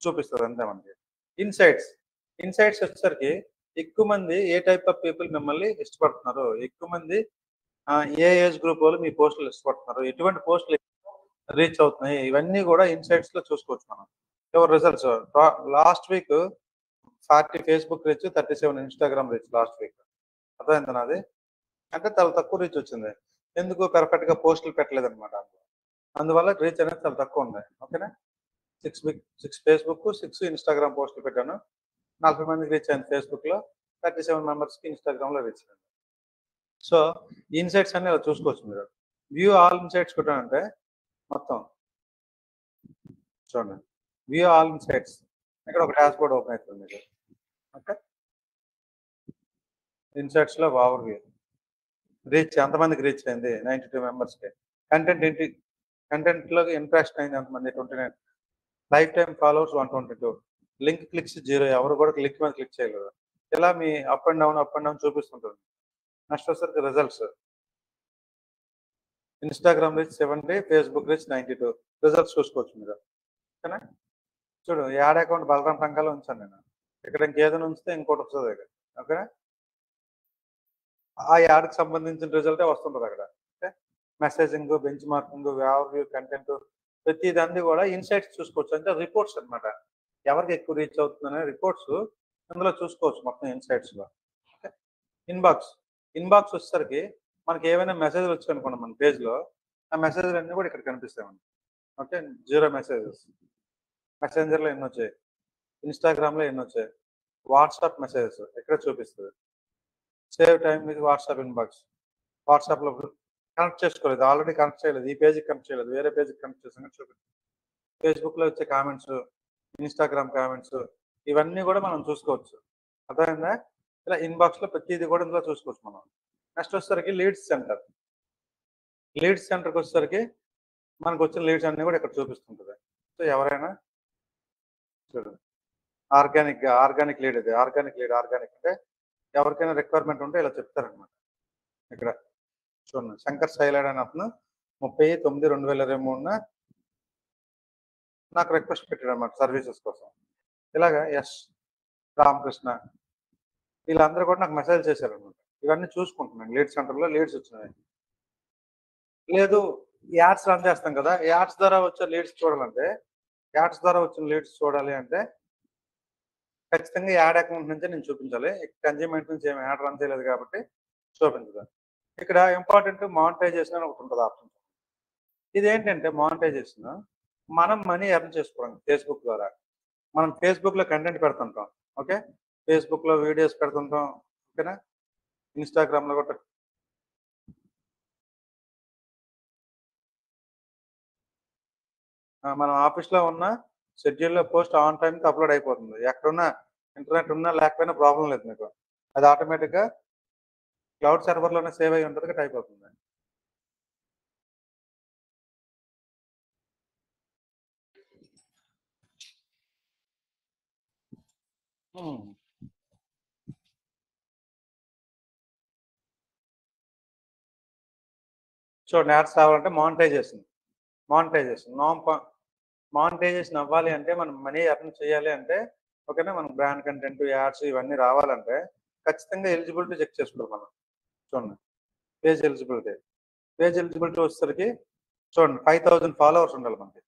చూపిస్తది అంతే మనకి. ఇన్‌సైట్స్. ఇన్‌సైట్స్ వచ్చేసరికి ఎక్కువ మంది ఏ టైప్ ఆఫ్ పీపుల్ మిమ్మల్ని ఇష్టపడుతున్నారు? ఎక్కువ మంది ఏ ఏజ్ గ్రూప్ వాళ్ళు మీ పోస్టులు ఇష్టపడుతున్నారు? ఎటువంటి పోస్టులు రీచ్ అవుతున్నాయి? ఇవన్నీ గూడా ఇన్‌సైట్స్‌లో చూసుకోవచ్చు మనం. Your results last week 40 Facebook reach, 37 Instagram reach last week. అర్థమైందా నాది? అంటే చాలా తక్కువ రీచ్ వచ్చింది. ఎందుకు పర్ఫెక్ట్‌గా పోస్టులు పెట్టలేదన్నమాట. అందువల్ల రీచ్ అనేది చాలా తక్కువ ఉంది. ఓకేనా? 6 ఫేస్‌బుక్, 6 ఇన్‌స్టాగ్రామ్ పోస్టులు పెట్టాను. 40 మందికి రీచ్ అయింది ఫేస్‌బుక్‌లో. 37 మెంబర్స్‌కి ఇన్‌స్టాగ్రామ్‌లో రీచ్ అయింది. సో, ఇన్‌సైట్స్ అన్నీ ఇలా చూసుకోవచ్చు మీరు. వ్యూ ఆల్ ఇన్‌సైట్స్ కొట్టానంటే మొత్తం చూడండి. వ్యూ ఆల్ ఇన్‌సైట్స్ ఇక్కడ ఒక డాష్‌బోర్డ్ ఓపెన్ అయితది మీకు. ఓకే. ఇన్‌సైట్స్‌లో ఓవర్ వ్యూ. రీచ్ ఎంతమందికి రీచ్ అయింది? 92 మెంబర్స్‌కి. కంటెంట్ ఏంటి? కంటెంట్‌లోకి ఇంట్రాక్షన్ అయింది ఎంతమంది? 29. Life time followers 122. Link clicks 0. ఎవరు కూడా లింక్ మీద క్లిక్ చేయలేదు. ఇలా మీ అప్ అండ్ డౌన్ చూపిస్తుంటుంది. నెక్స్ట్ వచ్చేసరికి results. Instagram reach 70, Facebook reach 92. Results చూసుకోవచ్చు మీరు. ఓకేనా? చూడు యాడ్ అకౌంట్ బలరాం టంకాలో ఉంచాను నేను. ఇక్కడ ఇంకేదైనా ఉంచితే ఇంకోటి వస్తది ఇక్కడ. ఓకేనా? ఆ యాడ్‌కి సంబంధించిన రిజల్టే వస్తుంటది అక్కడ. Okay. Messaging, bench marking, over content ప్రతిదాన్ని కూడా ఇన్‌సైట్స్ చూసుకోవచ్చు. అంటే రిపోర్ట్స్ అన్నమాట. ఎవరికి ఎక్కువ రీచ్ అవుతుందనే రిపోర్ట్స్ ఇందులో చూసుకోవచ్చు మొత్తం ఇన్‌సైట్స్‌లో. ఓకే. ఇన్‌బాక్స్. ఇన్‌బాక్స్ వచ్చేసరికి మనకి ఏవైనా మెసేజ్‌లు వచ్చాయనుకోండి మన పేజ్‌లో, ఆ మెసేజ్‌లన్నీ కూడా ఇక్కడ కనిపిస్తాయి మనకి. ఓకే. 0 మెసేజెస్. మెసెంజర్‌లో ఎన్నొచ్చాయి. ఇన్‌స్టాగ్రామ్‌లో ఎన్నొచ్చాయి. వాట్సాప్ మెసేజెస్ ఇక్కడ చూపిస్తది. Save time with WhatsApp inbox. వాట్సాప్‌లో కనెక్ట్ చేసుకోలేదు. ఆల్రెడీ కనెక్ట్ చేయలేదు. ఈ పేజ్‌కి కనెక్ట్ చేయలేదు. వేరే పేజ్‌కి కనెక్ట్ చేశాను చూపిస్తుంది. ఫేస్‌బుక్‌లో వచ్చే కామెంట్స్, ఇన్‌స్టాగ్రామ్ కామెంట్స్ ఇవన్నీ కూడా మనం చూసుకోవచ్చు. అర్థమైందా? ఇలా ఇన్‌బాక్స్‌లో ప్రతీది కూడా ఇందులో చూసుకోవచ్చు మనం. నెక్స్ట్ వచ్చేసరికి లీడ్స్ సెంటర్. లీడ్స్ సెంటర్‌కొచ్చేసరికి మనకొచ్చిన లీడ్స్ అన్నీ కూడా ఇక్కడ చూపిస్తుంటది. సో, ఎవరైనా చూడు ఆర్గానిక్ లీడ్ ఇది. ఆర్గానిక్ అంటే ఎవరికైనా రిక్వైర్మెంట్ ఉంటే ఇలా చెప్తారనమాట. ఇక్కడ చూడండి. శంకర్ సైలాడ్ అనే అతను 30/9/2023న నాకు రిక్వెస్ట్ పెట్టాడనమాట సర్వీసెస్ కోసం. ఇలాగ రామకృష్ణ వీళ్ళందరూ కూడా నాకు మెసేజ్ చేశారనమాట. ఇవన్నీ చూసుకుంటున్నాను. లీడ్ సెంటర్‌లో లీడ్స్ వచ్చినాయి. లేదు యాడ్స్ రన్ చేస్తాం కదా! యాడ్స్ ద్వారా వచ్చే లీడ్స్ చూడాలంటే, యాడ్స్ ద్వారా వచ్చిన లీడ్స్ చూడాలి అంటే ఖచ్చితంగా యాడ్ అకౌంట్ నుంచే నేను చూపించాలి. కన్జ్యూమెంట్ నుంచి ఏమి యాడ్ రన్ చేయలేదు కాబట్టి చూపించదు. ఇక్కడ ఇంపార్టెంట్ మానిటైజేషన్ అని ఒకటుంటది ఆప్షన్. ఇదేంటంటే మానిటైజేషన్ మనం మనీ ఎర్న్ చేసుకోవడం ఫేస్‌బుక్ ద్వారా. మనం ఫేస్‌బుక్‌లో కంటెంట్ పెడుతుంటాం. ఓకే. ఫేస్‌బుక్‌లో వీడియోస్ పెడుతుంటాం. ఓకేనా? ఇన్‌స్టాగ్రామ్‌లో కూడా మనం ఆఫీస్‌లో ఉన్న షెడ్యూల్‌లో పోస్ట్ ఆన్ టైమ్‌కి అప్‌లోడ్ అయిపోతుంది. ఎక్కడున్నా ఇంటర్నెట్ ఉన్నా లేకపోయినా ప్రాబ్లమ్ లేదు మీకు. అది ఆటోమేటిక్‌గా క్లౌడ్ సర్వర్‌లోనే సేవ్ అయ్యి ఉంటది. కట్ అయిపోతుంది. చూడండి, యాడ్స్ రావాలంటే మానిటైజేషన్ మానిటైజేషన్ అవ్వాలి అంటే మనం మనీ ఎర్న్ చేయాలి అంటే ఓకేనా, మనం బ్రాండ్ కంటెంట్, యాడ్స్ ఇవన్నీ రావాలంటే ఖచ్చితంగా ఎలిజిబిలిటీ చెక్ చేసుకోవాలి మనం. చూడండి, పేజ్ ఎలిజిబిలిటీ వచ్చేసరికి చూడండి 5000 ఫాలోవర్స్ ఉండాలి మనకి.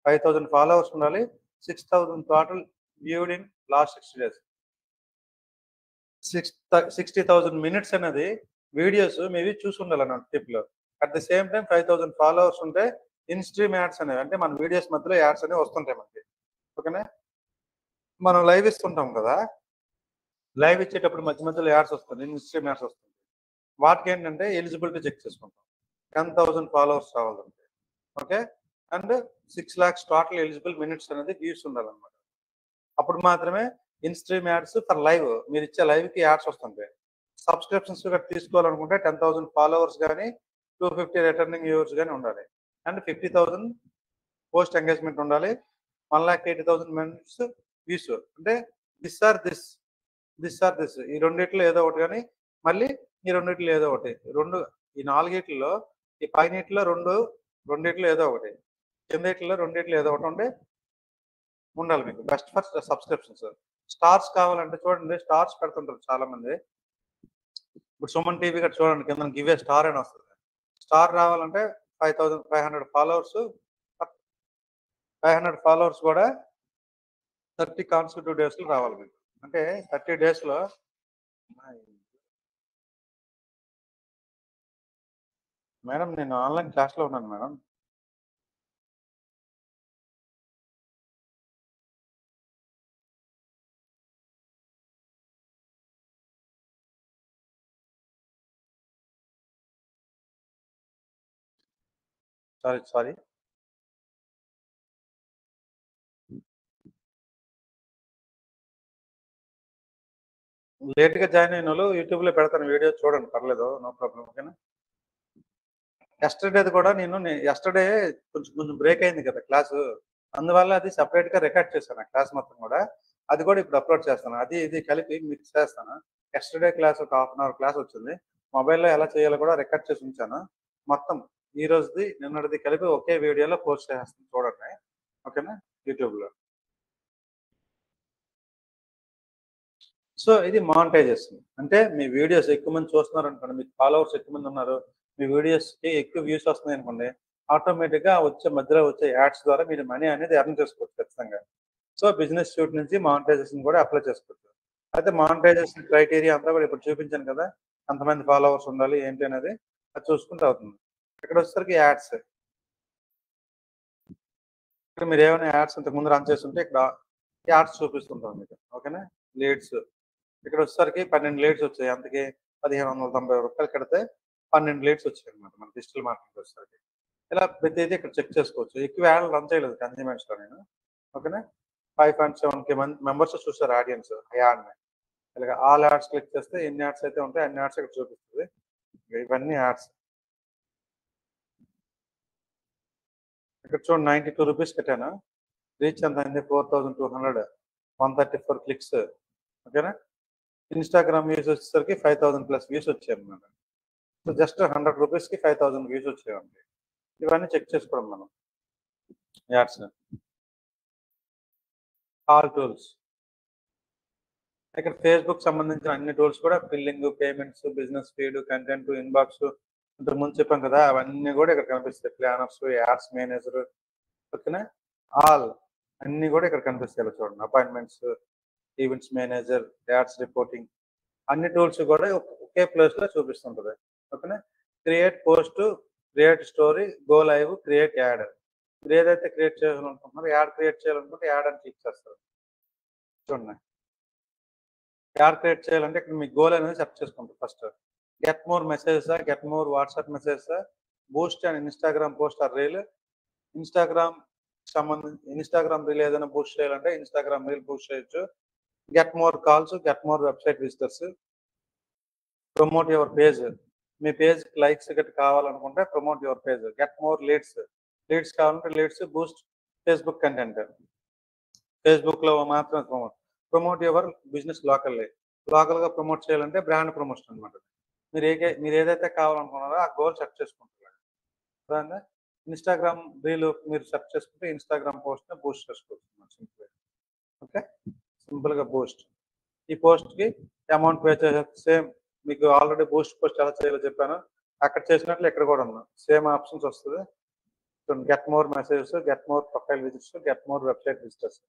5000 ఫాలోవర్స్ ఉండాలి. 6000 total viewed in last 60 days. 60,000 minutes అనేది వీడియోస్ మేబీ చూసి ఉండాలన్నమాట టిప్లో. At the same time 5000 followers ఉంటే ఇన్ స్ట్రీమ్ యాడ్స్ అనేవి, అంటే మన వీడియోస్ మధ్యలో యాడ్స్ అనేవి వస్తుంటాయి మనకి. ఓకేనా, మనం లైవ్ ఇస్తుంటాం కదా, లైవ్ ఇచ్చేటప్పుడు మధ్య మధ్యలో యాడ్స్ వస్తుంది, ఇన్ స్ట్రీమ్ యాడ్స్ వస్తుంది. వాటికి ఏంటంటే ఎలిజిబిలిటీ చెక్ చేసుకుంటాం. 10,000 ఫాలోవర్స్ రావాలంటే okay, and 6 lakhs total eligible minutes అనేది వ్యూస్ ఉండాలన్నమాట. అప్పుడు మాత్రమే in stream ads for live, మీరు ఇచ్చే లైవ్కి యాడ్స్ వస్తుంటాయి. సబ్స్క్రిప్షన్స్ తీసుకోవాలనుకుంటే 10,000 ఫాలోవర్స్ కానీ 250 రిటర్నింగ్ వ్యూవర్స్ కానీ ఉండాలి. అండ్ 50,000 పోస్ట్ ఎంగేజ్మెంట్ ఉండాలి. 1,80,000 మినిట్స్ వ్యూస్. అంటే దిస్ ఆర్ దిస్ ఈ రెండిట్లో ఏదో ఒకటి, కానీ మళ్ళీ ఈ రెండిట్లో ఏదో ఒకటి, ఈ నాలుగిట్లో, ఈ పైనిట్లో రెండిట్లో ఏదో ఒకటి, కిందట్లో రెండిట్లో ఏదో ఒకటి ఉండాలి మీకు. Best for subscriptions. స్టార్స్ కావాలంటే చూడండి, స్టార్స్ పెడుతుంటారు చాలా మంది. ఇప్పుడు సుమన్ టీవీ గట్రా చూడండి, కింద గివ్ ఏ స్టార్ అని వస్తుంది. స్టార్ రావాలంటే 500 ఫాలోవర్స్ కూడా 30 కాన్సిక్యూటివ్ డేస్లో రావాలి మీకు. అంటే 30 డేస్లో మేడం, నేను ఆన్లైన్ క్లాస్లో ఉన్నాను మేడం. సారీ లేట్గా జాయిన్ అయిన వాళ్ళు యూట్యూబ్లో పెడతాను, వీడియో చూడండి, పర్లేదు, నో ప్రాబ్లం. ఓకేనా, ఎస్టర్డేది కూడా ఎస్టర్డే కొంచెం బ్రేక్ అయింది కదా క్లాసు, అందువల్ల అది సపరేట్గా రికార్డ్ చేశాను ఆ క్లాస్ మొత్తం కూడా. అది కూడా ఇప్పుడు అప్లోడ్ చేస్తాను. అది ఇది కలిపి మిక్స్ చేస్తాను. ఎస్టర్డే క్లాస్ ఒక 1/2 hour క్లాస్ వచ్చింది, మొబైల్లో ఎలా చేయాలో కూడా రికార్డ్ చేసి ఉంచాను. మొత్తం ఈ రోజుది నిన్నటిది కలిపి ఒకే వీడియోలో పోస్ట్ చేస్తాను, చూడండి. ఓకేనా, యూట్యూబ్లో. సో ఇది మానిటైజేషన్ అంటే మీ వీడియోస్ ఎక్కువ మంది చూస్తున్నారు అనుకోండి, మీకు ఫాలోవర్స్ ఎక్కువ మంది ఉన్నారు, మీ వీడియోస్కి ఎక్కువ వ్యూస్ వస్తున్నాయి అనుకోండి, ఆటోమేటిక్గా మధ్యలో వచ్చే యాడ్స్ ద్వారా మీరు మనీ అనేది ఎర్న్ చేసుకోవచ్చు ఖచ్చితంగా. సో బిజినెస్ సూట్ నుంచి మానిటైజేషన్ కూడా అప్లై చేసుకోవచ్చు. అయితే మానిటైజేషన్ క్రైటీరియా అంతా కూడా ఇప్పుడు చూపించాను కదా, అంతమంది ఫాలోవర్స్ ఉండాలి ఏంటి అనేది, అది చూసుకుంటే అవుతుంది. ఇక్కడ వచ్చేసరికి యాడ్స్. ఇక్కడ మీరు ఏమైనా యాడ్స్ ఇంతకుముందు రన్ చేస్తుంటే ఇక్కడ యాడ్స్ చూపిస్తుంటాం మీకు. ఓకేనా, లీడ్స్. ఇక్కడ వచ్చేసరికి 12 లీడ్స్ వచ్చాయి. అంతకి 1,590 రూపాయలు కడితే 12 లీడ్స్ వచ్చాయి అనమాట మన డిజిటల్ మార్కెటింగ్ వచ్చేసరికి. ఇలా ప్రతిదీ ఇక్కడ చెక్ చేసుకోవచ్చు. ఎక్కువ యాడ్లు రన్ చేయలేదు కన్జ్యూమర్స్లో నేను. ఓకేనా, 5.7K మెంబర్స్ చూస్తారు ఆడియన్స్ ఆ యాడ్ని. ఇలాగ ఆల్ యాడ్స్ క్లిక్ చేస్తే ఎన్ని యాడ్స్ అయితే ఉంటాయి అన్ని యాడ్స్ ఇక్కడ చూపిస్తుంది. ఇవన్నీ యాడ్స్. ఇక్కడ చూడండి, 92 రూపీస్ కట్టాను. రీచ్ ఎంత అయింది, 4,200, 134 క్లిక్స్. ఓకేనా, ఇన్స్టాగ్రామ్ వ్యూస్ వచ్చేసరికి 5,000+ వ్యూస్ వచ్చాయి అన్నమాట. సో జస్ట్ 100 రూపీస్కి 5,000 వ్యూస్ వచ్చాయండి. ఇవన్నీ చెక్ చేసుకోవడం మనం యాడ్స్. All tools. ఇక్కడ ఫేస్బుక్ సంబంధించిన అన్ని టూల్స్ కూడా billing, payments, business feed, content, inbox, ఇంతకుముందు చెప్పాం కదా, అవన్నీ కూడా ఇక్కడ కనిపిస్తాయి. Planners, ads manager. ఓకేనా, ఆల్ అన్ని కూడా ఇక్కడ కనిపిస్తాయి. చూడండి, appointments, events manager, ads reporting, అన్ని టూల్స్ కూడా ఒకే ప్లేస్లో చూపిస్తుంటుంది. ఓకేనా, create post, create story, go live, create add. మీరు ఏదైతే క్రియేట్ చేయాలనుకుంటున్నారో, యాడ్ క్రియేట్ చేయాలనుకుంటే యాడ్ అని క్లిక్ చేస్తారు. చూడండి, యాడ్ క్రియేట్ చేయాలంటే ఇక్కడ మీ గోల్ అనేది సెట్ చేసుకుంటారు. First get more messages, get more WhatsApp messages, boost and Instagram post or reel. Instagram reel ఏదైనా బూస్ట్ చేయాలంటే ఇన్స్టాగ్రామ్ రీల్ బూస్ట్ చేయొచ్చు. Get more calls, get more website visitors, promote your page. మీ page likes గట్టి కావాలనుకుంటే promote your page. Get more leads కావాలంటే leads, boost Facebook content, ఫేస్బుక్లో మాత్రం promote. Promote your business locally. లోకల్‌గా promote చేయాలంటే brand promotion అనమాట. మీరు ఏదైతే కావాలనుకున్నారో ఆ గోల్ సెట్ చేసుకుంటున్నారు. అర్థమైందా? ఇన్‌స్టాగ్రామ్ రీల్ మీరు సెర్చ్ చేసుకుంటే ఇన్‌స్టాగ్రామ్ పోస్ట్‌ని బూస్ట్ చేసుకోవచ్చు సింపుల్‌గా. ఓకే. సింపుల్‌గా బూస్ట్. ఈ పోస్ట్‌కి అమౌంట్ పే చేసేసి సేమ్ మీకు ఆల్రెడీ బూస్ట్ పోస్ట్ ఎలా చేయాలో చెప్పాను. అక్కడ చేసినట్లు ఇక్కడ కూడా ఉంది. సేమ్ ఆప్షన్స్ వస్తది. Get more messages, get more profile visits, get more website visitors.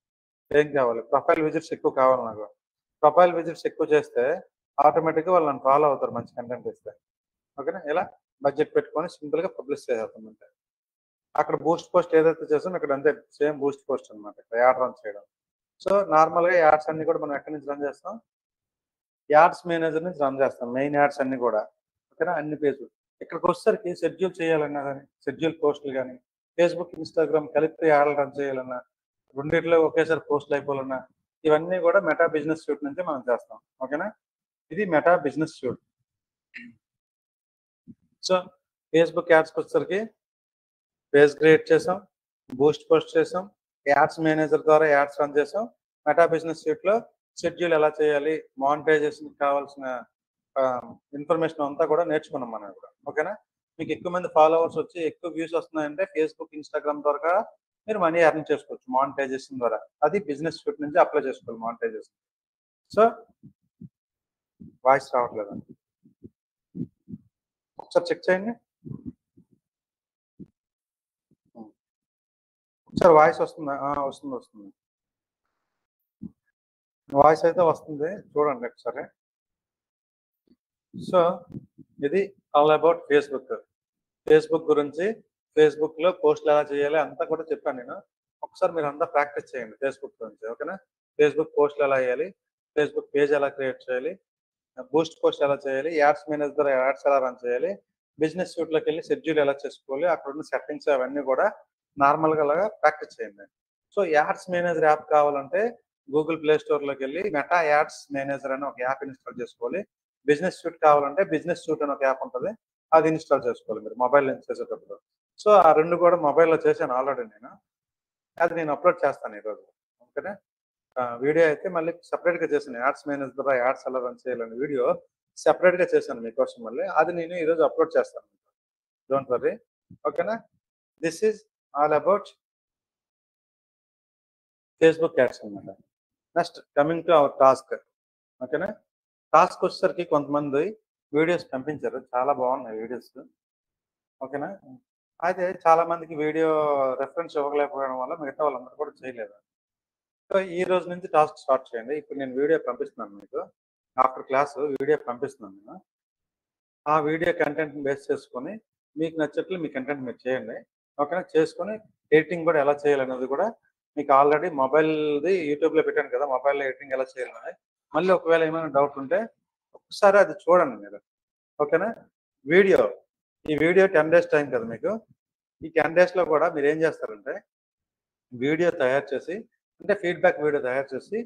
ఏం కావాలి? ప్రొఫైల్ విజిట్స్ ఎక్కువ కావాలి నాకు. ప్రొఫైల్ విజిట్స్ ఎక్కువ చేస్తే ఆటోమేటిక్‌గా వాళ్ళు నన్ను ఫాలో అవుతారు మంచి కంటెంట్ ఇస్తే. ఓకేనా? ఇలా బడ్జెట్ పెట్టుకొని సింపుల్‌గా పబ్లిష్ చేసేస్తాం అంతే. అక్కడ బూస్ట్ పోస్ట్ ఏదైతే చేసామో ఇక్కడ అంతే సేమ్ బూస్ట్ పోస్ట్ అనమాట. ఇక్కడ యాడ్ రన్ చేయడం. సో, నార్మల్‌గా యాడ్స్ అన్నీ కూడా మనం ఎక్కడి నుంచి రన్ చేస్తాం? యాడ్స్ మేనేజర్ నుంచి రన్ చేస్తాం. మెయిన్ యాడ్స్ అన్నీ కూడా. ఓకేనా? అన్ని పేజులు. ఇక్కడికొచ్చేసరికి షెడ్యూల్ చేయాలన్నా గాని, షెడ్యూల్ పోస్టులు గాని, ఫేస్‌బుక్, ఇన్‌స్టాగ్రామ్ కలిపి యాడ్లు రన్ చేయాలన్నా, రెండిట్లో ఒకేసారి పోస్టులు అయిపోవాలన్నా, ఇవన్నీ కూడా మెటా బిజినెస్ సూట్ నుంచే మనం చేస్తాం. ఓకేనా? ఇది Meta business suite. So, Facebook యాడ్స్‌కొచ్చేసరికి పేజ్ క్రియేట్ చేసాం, బూస్ట్ పోస్ట్ చేసాం, యాడ్స్ మేనేజర్ ద్వారా యాడ్స్ రన్ చేసాం. మెటా బిజినెస్ సూట్‌లో షెడ్యూల్ ఎలా చేయాలి, మానిటైజేషన్‌కి కావాల్సిన ఇన్ఫర్మేషన్ అంతా కూడా నేర్చుకున్నాం మనం ఇప్పుడు. ఓకేనా? మీకు ఎక్కువ మంది ఫాలోవర్స్ వచ్చి ఎక్కువ వ్యూస్ వస్తున్నాయంటే ఫేస్‌బుక్, ఇన్‌స్టాగ్రామ్ ద్వారా మీరు మనీ ఎర్న్ చేసుకోవచ్చు మానిటైజేషన్ ద్వారా. అది బిజినెస్ సూట్ నుంచి అప్లై చేసుకోవాలి మానిటైజేషన్. సో, వాయిస్ రావట్లేదా? ఒకసారి చెక్ చేయండి. ఒకసారి వాయిస్ వస్తుందా? వస్తుంది. వాయిస్ అయితే వస్తుంది. చూడండి ఒకసారి. సో, ఇది ఆల్ అబౌట్ ఫేస్‌బుక్. ఫేస్‌బుక్ గురించి, ఫేస్‌బుక్‌లో పోస్ట్‌లు ఎలా చేయాలి అంతా కూడా చెప్పాను నేను. ఒకసారి మీరంతా ప్రాక్టీస్ చేయండి ఫేస్‌బుక్ గురించి. ఓకేనా? ఫేస్‌బుక్ పోస్ట్‌లు ఎలా చేయాలి? ఫేస్‌బుక్ పేజ్ ఎలా క్రియేట్ చేయాలి? బూస్ట్ పోస్ట్ ఎలా చేయాలి? యాడ్స్ మేనేజర్ ద్వారా యాడ్స్ ఎలా రన్ చేయాలి? బిజినెస్ సూట్‌లోకెళ్ళి షెడ్యూల్ ఎలా చేసుకోవాలి? అక్కడున్న సెట్టింగ్స్ అవన్నీ కూడా నార్మల్‌గా అలాగా ప్రాక్టీస్ చేయండి. సో, యాడ్స్ మేనేజర్ యాప్ కావాలంటే గూగుల్ ప్లే స్టోర్‌లోకెళ్ళి మెటా యాడ్స్ మేనేజర్ అని ఒక యాప్ ఇన్‌స్టాల్ చేసుకోవాలి. బిజినెస్ సూట్ కావాలంటే బిజినెస్ సూట్ అని ఒక యాప్ ఉంటది. అది ఇన్‌స్టాల్ చేసుకోవాలి మీరు మొబైల్ నుంచి చేసేటప్పుడు. సో, ఆ 2 కూడా మొబైల్‌లో చేశాను ఆల్రెడీ నేను. అది నేను అప్‌లోడ్ చేస్తాను ఈరోజు. ఓకేనా? వీడియో అయితే మళ్ళీ సెపరేట్‌గా చేశాను. యాడ్స్ మేనేజర్ ద్వారా యాడ్స్ ఎలా రన్ చేయాలని వీడియో సెపరేట్‌గా చేశాను మీకోసం మళ్ళీ. అది నేను ఈరోజు అప్‌లోడ్ చేస్తాను. Don't worry. ఓకేనా? This is all about Facebook ads అన్నమాట. Next coming to our task. ఓకేనా? టాస్క్ వచ్చేసరికి కొంతమంది వీడియోస్ పంపించారు. చాలా బాగున్నాయి వీడియోస్. ఓకేనా? అయితే చాలా మందికి వీడియో రిఫరెన్స్ ఇవ్వలేకపోవడం వల్ల మిగతా వాళ్ళందరూ కూడా చేయలేదు. సో, ఈ రోజు నుంచి టాస్క్ స్టార్ట్ చేయండి. ఇప్పుడు నేను వీడియో పంపిస్తున్నాను మీకు. ఆఫ్టర్ క్లాస్ వీడియో పంపిస్తున్నాను నేను. ఆ వీడియో కంటెంట్‌ని బేస్ చేసుకొని మీకు నచ్చినట్లు మీ కంటెంట్ మీరు చేయండి. ఓకేనా? చేసుకొని ఎడిటింగ్ కూడా ఎలా చేయాలనేది కూడా మీకు ఆల్రెడీ మొబైల్‌ది యూట్యూబ్‌లో పెట్టాను కదా! మొబైల్‌లో ఎడిటింగ్ ఎలా చేయాలనేది. మళ్ళీ ఒకవేళ ఏమైనా డౌట్ ఉంటే ఒక్కసారి అది చూడండి మీరు. ఓకేనా? వీడియో ఈ వీడియో 10 డేస్ టైం కదా మీకు. ఈ 10 డేస్‌లో కూడా మీరేం చేస్తారంటే వీడియో తయారు చేసి అంటే ఫీడ్‌బ్యాక్ వీడియో తయారు చేసి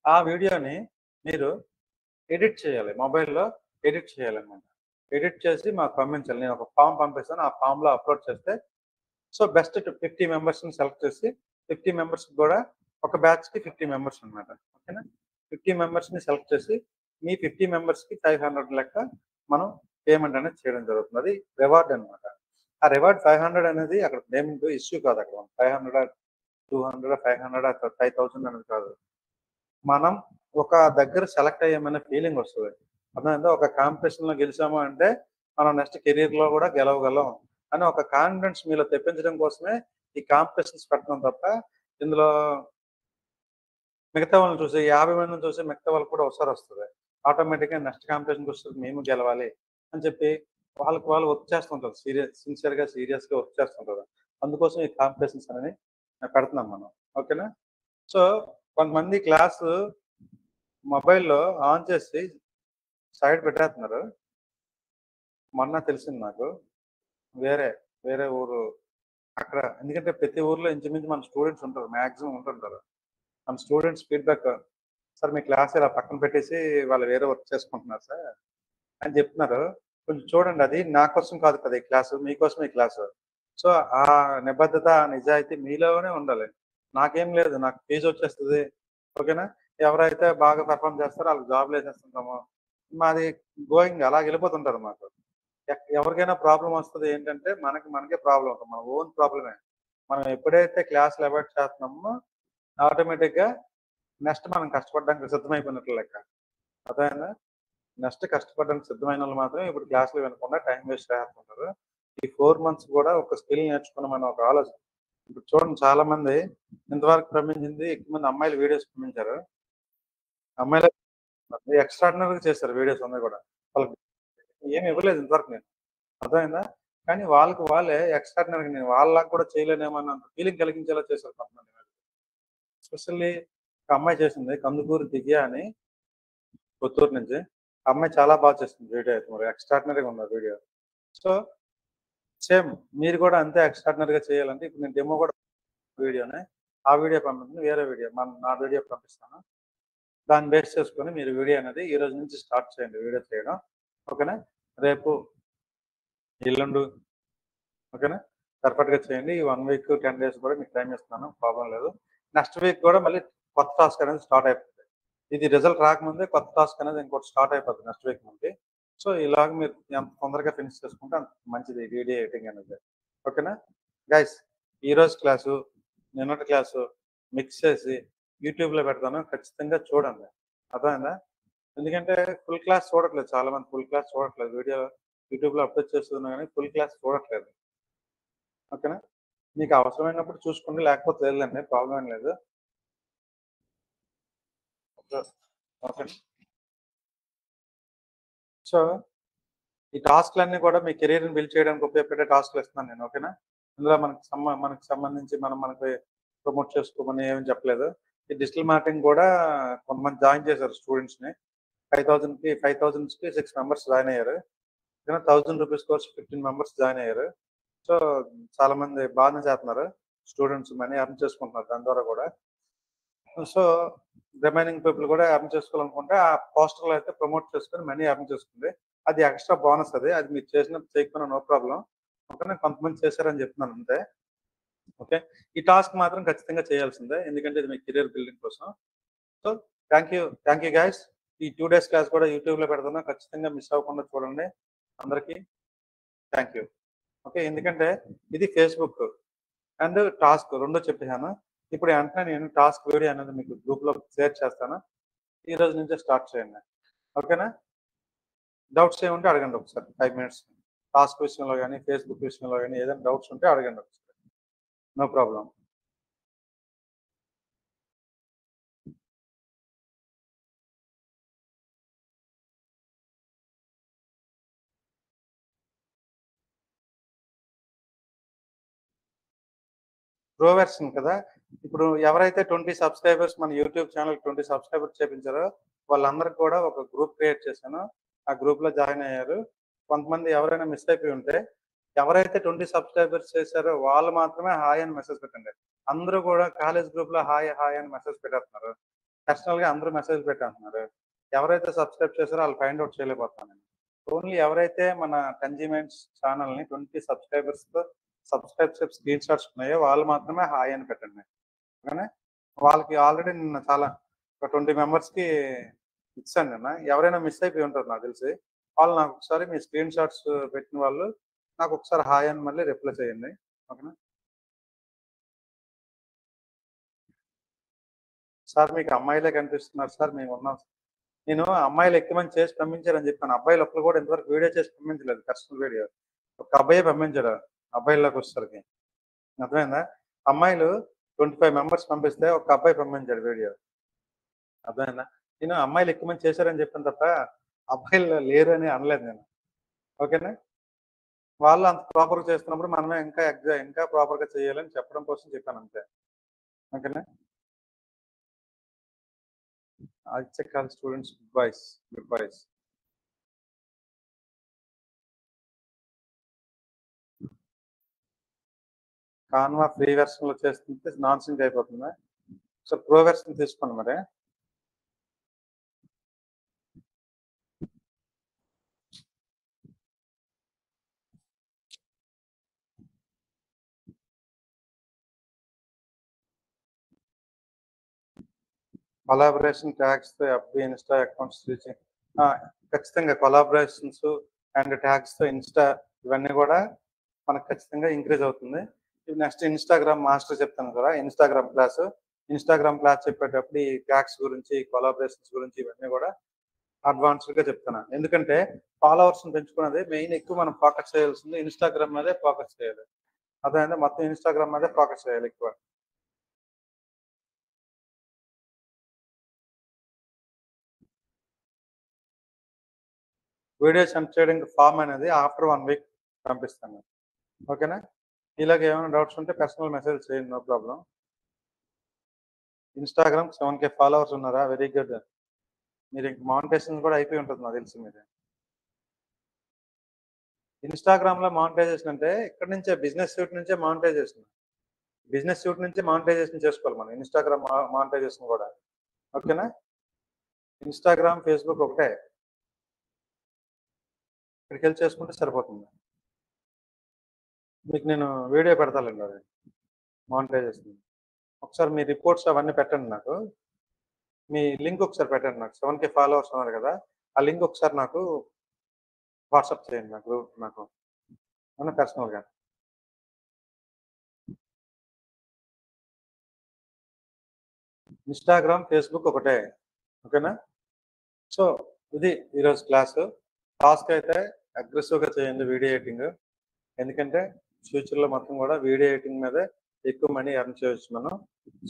ఆ వీడియోని మీరు ఎడిట్ చేయాలి. మొబైల్‌లో ఎడిట్ చేయాలన్నమాట. ఎడిట్ చేసి మాకు పంపించాలి. నేను ఒక ఫార్మ్ పంపిస్తాను. ఆ ఫార్మ్‌లో అప్‌లోడ్ చేస్తే సో, బెస్ట్ 50 మెంబర్స్‌ని సెలెక్ట్ చేసి 50 మెంబర్స్‌కి కూడా ఒక బ్యాచ్‌కి 50 మెంబర్స్ అన్నమాట. ఓకేనా? 50 మెంబర్స్‌ని సెలెక్ట్ చేసి మీ 50 మెంబర్స్‌కి 500 లెక్క మనం పేమెంట్ అనేది చేయడం జరుగుతుంది. అది రివార్డ్ అన్నమాట. ఆ రివార్డ్ 500 అనేది అక్కడ పేమెంట్ ఇష్యూ కాదు అక్కడ. 500 200 500 5000 అనేది కాదు. మనం ఒక దగ్గర సెలెక్ట్ అయ్యామనే ఫీలింగ్ వస్తది. అర్థమైందా? ఒక కాంపిటీషన్‌లో గెలిచాము అంటే, మనం నెక్స్ట్ కెరియర్‌లో కూడా గెలవగలం అని ఒక కాన్ఫిడెన్స్ మీలో తెప్పించడం కోసమే ఈ కాంపిటీషన్స్ పెడతాం తప్ప, ఇందులో మిగతా వాళ్ళని చూసి 50 మందిని చూసి మిగతా వాళ్ళకి కూడా ఒకసారొస్తది. ఆటోమేటిక్‌గా నెక్స్ట్ కాంపిటీషన్‌కొచ్చేసరికి మేము గెలవాలి అని చెప్పి వాళ్ళకి వాళ్ళు వర్క్ చేస్తుంటారు. సిన్సియర్‌గా, సీరియస్‌గా వర్క్ చేస్తుంటారు. అందుకోసం ఈ కాంపిటీషన్స్ అనేవి పెడుతున్నాం మనం. ఓకేనా? సో, కొంతమంది క్లాసు మొబైల్‌లో ఆన్ చేసి సైడ్ పెట్టేత్తన్నారు. మొన్న తెలిసింది నాకు. వేరే, వేరే ఊరు అక్కడ ఎందుకంటే ప్రతి ఊర్లో ఇంచుమించు మన స్టూడెంట్స్ ఉంటారు. మాక్సిమం ఉంటుంటారు. మన స్టూడెంట్స్ ఫీడ్‌బ్యాక్ సార్ మీ క్లాస్ ఇలా పక్కన పెట్టేసి వాళ్ళు వేరే వర్క్ చేసుకుంటున్నారు సార్ అని చెప్తున్నారు. కొంచెం చూడండి అది నా కోసం కాదు కదా! ఈ క్లాసు. మీకోసమే ఈ క్లాసు. సో, ఆ నిబద్ధత, ఆ నిజాయితీ మీలోనే ఉండాలి. నాకేం లేదు. నాకు ఫీజొచ్చేస్తది. ఓకేనా? ఎవరైతే బాగా పెర్ఫామ్ చేస్తారో వాళ్ళకి జాబ్లు వేసేస్తుంటాము. మాది గోయింగ్ అలా వెళ్ళిపోతుంటారు మాకు. ఎవరికైనా ప్రాబ్లమ్ వస్తది ఏంటంటే మనకే ప్రాబ్లమ్ అవుతుంది. మన ఓన్ ప్రాబ్లమే. మనం ఎప్పుడైతే క్లాస్‌లు అవాయిడ్ చేస్తున్నామో ఆటోమేటిక్‌గా నెక్స్ట్ మనం కష్టపడడానికి సిద్ధమైపోయినట్లు లెక్క. అర్థమైందా? నెక్స్ట్ కష్టపడడానికి సిద్ధమైనోళ్ళు మాత్రం ఇప్పుడు క్లాస్‌లు వినకుండా టైం వేస్ట్ చేస్తుంటారు. ఈ 4 మంత్స్ కూడా ఒక స్కిల్ నేర్చుకున్నామని ఒక ఆలోచన. ఇప్పుడు చూడండి చాలా మంది ఇంతవరకు పంపించింది ఎక్కువ మంది అమ్మాయిలు వీడియోస్ పంపించారు. అమ్మాయిలే ఎక్స్ట్రార్డినరీగా చేశారు వీడియోస్ అందరూ కూడా. వాళ్ళకి ఏమి ఇవ్వలేదు ఇంతవరకు నేను. అర్థమైందా? కానీ వాళ్ళకి వాళ్ళే ఎక్స్ట్రార్డినరీగా నేను వాళ్ళలాగా కూడా చేయలేనేమో అన్నంత ఫీలింగ్ కలిగించేలా చేశారు కొంతమంది. ఎస్పెషల్లీ ఒక అమ్మాయి చేసింది కందుకూరి దివ్య అని పుత్తూరు నుంచి. ఆ అమ్మాయి చాలా బాగా చేస్తుంది వీడియో అయితే మరి ఎక్స్ట్రార్డినరీగా ఉంది ఆ వీడియో. సో, సేమ్ మీరు కూడా అంతే ఎక్స్ట్రార్డినరీగా చేయాలంటే ఇప్పుడు నేను డెమో కూడా వీడియోనే. ఆ వీడియో పంపించను. వేరే వీడియో నా వీడియో పంపిస్తాను. దాన్ని బేస్ చేసుకొని మీరు వీడియో అనేది ఈ రోజు నుంచి స్టార్ట్ చేయండి వీడియో చేయడం. ఓకేనా? రేపు, ఎల్లుండు ఓకేనా? పర్ఫెక్ట్‌గా చేయండి. ఈ 1 వీక్, 10 డేస్ కూడా మీకు టైమ్ ఇస్తున్నాను. ప్రాబ్లమ్ లేదు. నెక్స్ట్ వీక్ కూడా మళ్ళీ కొత్త టాస్క్ అనేది స్టార్ట్ అయిపోద్ది. ఇది రిజల్ట్ రాకముందే కొత్త టాస్క్ అనేది ఇంకోటి స్టార్ట్ అయిపోద్ది నెక్స్ట్ వీక్ నుండి. సో, ఇలాగ మీరు ఎంత తొందరగా ఫినిష్ చేసుకుంటే అంత మంచిది వీడియో ఎడిటింగ్ అనేది. ఓకేనా? గైస్ ఈరోజు క్లాసు, నిన్నటి క్లాసు మిక్స్ చేసి యూట్యూబ్‌లో పెడతాను. ఖచ్చితంగా చూడండి. అర్థమైందా? ఎందుకంటే ఫుల్ క్లాస్ చూడట్లేదు చాలా మంది ఫుల్ క్లాస్ చూడట్లేదు. వీడియో యూట్యూబ్‌లో అప్‌లోడ్ చేస్తున్నా గానీ ఫుల్ క్లాస్ చూడట్లేదు. ఓకేనా? మీకు అవసరమైనప్పుడు చూసుకోండి. లేకపోతే లేదులెండి. ప్రాబ్లమ్ ఏం లేదు. ఓకే. ఓకే. సో, ఈ టాస్క్‌లన్నీ కూడా మీ కెరియర్‌ని బిల్డ్ చేయడానికి ఉపయోగపడే టాస్క్‌లు ఇస్తున్నాను నేను. ఓకేనా? ఇందులో మనకు సంబంధించి మనకి ప్రమోట్ చేసుకోమని ఏమి చెప్పలేదు. ఈ డిజిటల్ మార్కెటింగ్ కూడా కొంతమంది జాయిన్ చేశారు స్టూడెంట్స్‌ని. 5,000కి 6 మెంబర్స్ జాయిన్ అయ్యారు. ఓకేనా? రూ. 1,000 కోర్స్ 15 మెంబర్స్ జాయిన్ అయ్యారు. సో, చాలా మంది బాగానే చేస్తున్నారు. స్టూడెంట్స్ మనీ ఎర్న్ చేసుకుంటున్నారు దాని ద్వారా కూడా. సో, రిమైనింగ్ పీపుల్ కూడా ఎర్న్ చేసుకోవాలనుకుంటే ఆ పోస్టర్‌లో అయితే ప్రమోట్ చేసుకొని మనీ ఎర్న్ చేసుకుంది. అది ఎక్స్‌ట్రా బోనస్ అది. అది మీరు చేసినా చేయకపోయినా నో ప్రాబ్లమ్. ఓకేనా? కొంతమంది చేశారని చెప్తున్నాను అంతే. ఓకే. ఈ టాస్క్ మాత్రం ఖచ్చితంగా చేయాల్సిందే. ఎందుకంటే ఇది మీ కెరియర్ బిల్డింగ్ కోసం. So, thank you guys. ఈ 2 డేస్ క్లాస్ కూడా యూట్యూబ్‌లో పెడుతున్నా. ఖచ్చితంగా మిస్ అవ్వకుండా చూడండి. అందరికి థాంక్ యూ. ఓకే. ఎందుకంటే ఇది ఫేస్‌బుక్ అండ్ టాస్క్ 2 చెప్పేసాను. ఇప్పుడు వెంటనే నేను టాస్క్ వీడియో అనేది మీకు గ్రూప్‌లో షేర్ చేస్తాను. ఈ రోజు నుంచే స్టార్ట్ చేయండి. ఓకేనా? డౌట్స్ ఏముంటే అడగండి ఒకసారి 5 మినిట్స్. టాస్క్ విషయంలో గాని, ఫేస్‌బుక్ విషయంలో గాని ఏదైనా డౌట్స్ ఉంటే అడగండి ఒకసారి. No problem. ప్రో వెర్షన్ కదా! ఇప్పుడు ఎవరైతే 20 సబ్‌స్క్రైబర్స్ మన యూట్యూబ్ ఛానెల్‌కి 20 సబ్‌స్క్రైబర్స్ చేపించారో వాళ్ళందరికి కూడా ఒక గ్రూప్ క్రియేట్ చేశాను. ఆ గ్రూప్‌లో జాయిన్ అయ్యారు. కొంతమంది ఎవరైనా మిస్ అయిపోయి ఉంటే ఎవరైతే 20 సబ్‌స్క్రైబర్స్ చేశారో వాళ్ళు మాత్రమే హాయ్ అని మెసేజ్ పెట్టండి. అందరూ కూడా కాలేజ్ గ్రూప్‌లో హాయ్, హాయ్ అని మెసేజ్ పెట్టేస్తున్నారు. పర్సనల్‌గా అందరూ మెసేజ్ పెట్టేస్తున్నారు. ఎవరైతే సబ్‌స్క్రైబ్ చేశారో ఆళ్ళు ఫైండ్ ఔట్ చేయలేకపోతున్నాను నేను. ఓన్లీ ఎవరైతే మన కన్జ్యూమెన్స్ ఛానెల్‌ని 20 సబ్‌స్క్రైబర్స్‌తో సబ్‌స్క్రైబ్ స్క్రీన్ షాట్స్ ఉన్నాయో వాళ్ళు మాత్రమే హాయ్ అని పెట్టండి. ఓకేనా? వాళ్ళకి ఆల్రెడీ నిన్న చాలా ఒక 20 మెంబర్స్‌కి ఇచ్చాను నిన్న. ఎవరైనా మిస్ అయిపోయి ఉంటారు నాకు తెలిసి. వాళ్ళు నాకొకసారి మీ స్క్రీన్ షాట్స్ పెట్టిన వాళ్ళు నాకొకసారి హాయ్ అని మళ్ళీ రిప్లై చేయండి. ఓకేనా? సార్ మీకు అమ్మాయిలే కనిపిస్తున్నారు సార్ మేమున్నాం. నేను అమ్మాయిలు ఎక్కువ మంది చేసి పంపించారని చెప్పాను. అబ్బాయిలు ఒక్కళ్ళు కూడా ఇంతవరకు వీడియో చేసి పంపించలేదు పర్సనల్ వీడియో. ఒక అబ్బాయే పంపించాడు అబ్బాయిల్లోకొచ్చేసరికి. అర్థమైందా? అమ్మాయిలు 25 మెంబర్స్ పంపిస్తే ఒక అబ్బాయి పంపించాడు వీడియో. అర్థమైందా? నేను అమ్మాయిలు ఎక్కువ మంది చేశారని చెప్పాను తప్ప, అబ్బాయిలు లేరని అనలేదు నేను. ఓకేనా? వాళ్ళు అంత ప్రాపర్‌గా చేస్తున్నప్పుడు మనమే ఇంకా ప్రాపర్‌గా చేయాలని చెప్పడం కోసం చెప్పాను అంతే. ఓకేనా? Aditya college students good boys. Canva free వెర్షన్‌లో చేస్తుంటే నాన్ సింక్ అయిపోతుందా? సో, ప్రో వెర్షన్ తీసుకోండి మరి. కొలాబరేషన్ ట్యాగ్స్తో ఎఫ్బి ఇన్స్టా అకౌంట్స్ రీచింగ్ ఖచ్చితంగా కొలాబరేషన్స్ అండ్ ట్యాగ్స్తో ఇన్స్టా ఇవన్నీ కూడా మనకు ఖచ్చితంగా ఇంక్రీజ్ అవుతుంది. నెక్స్ట్ ఇన్స్టాగ్రామ్ మాస్టర్ చెప్తాను కదా, ఇన్స్టాగ్రామ్ క్లాస్ చెప్పేటప్పుడు ఈ ట్యాగ్స్ గురించి, కొలాబరేషన్స్ గురించి ఇవన్నీ కూడా అడ్వాన్స్డ్గా చెప్తాను. ఎందుకంటే ఫాలోవర్స్ని పెంచుకున్నది మెయిన్ ఎక్కువ మనం ఫోకస్ చేయాల్సింది ఇన్స్టాగ్రామ్ మీదే ఫోకస్ చేయాలి. అదే మొత్తం ఇన్స్టాగ్రామ్ మీదే ఫోకస్ చేయాలి ఎక్కువ. వీడియో సెండ్ చేయడానికి ఫామ్ అనేది ఆఫ్టర్ 1 వీక్ పంపిస్తాను. ఓకేనా? ఇలాగ ఏమైనా డౌట్స్ ఉంటే పర్సనల్ మెసేజ్ చేయండి, no problem. Instagram 7K followers ఉన్నారా? Very good. మీరు ఇంక మానిటైజేషన్ కూడా అయిపోయి ఉంటుంది నాకు తెలిసి మీరు. ఇన్స్టాగ్రామ్లో మానిటైజేషన్ అంటే ఇక్కడ నుంచే బిజినెస్ సూట్ నుంచే మానిటైజేషన్. బిజినెస్ సూట్ నుంచి మానిటైజేషన్ చేసుకోవాలి మనం ఇన్స్టాగ్రామ్ మానిటైజేషన్ కూడా. ఓకేనా? ఇన్స్టాగ్రామ్, ఫేస్బుక్ ఒకటే. ఇక్కడికి వెళ్ళి చేసుకుంటే సరిపోతుంది. మీకు నేను వీడియో పెడతానండి అది మానిటైజేషన్. ఒకసారి మీ రిపోర్ట్స్ అవన్నీ పెట్టండి నాకు. మీ లింక్ ఒకసారి పెట్టండి నాకు. 7K ఫాలోవర్స్ ఉన్నారు కదా, ఆ లింక్ ఒకసారి నాకు వాట్సాప్ చేయండి నాకు పర్సనల్గా. ఇన్స్టాగ్రామ్, ఫేస్బుక్ ఒకటే. ఓకేనా? సో ఇది ఈరోజు క్లాసు. టాస్క్ అయితే అగ్రెసివ్గా చేయండి వీడియో ఎడిటింగ్. ఎందుకంటే ఫ్యూచర్లో మొత్తం కూడా వీడియో ఎడిటింగ్ మీదే ఎక్కువ మనీ ఎర్న్ చేయొచ్చు మనం.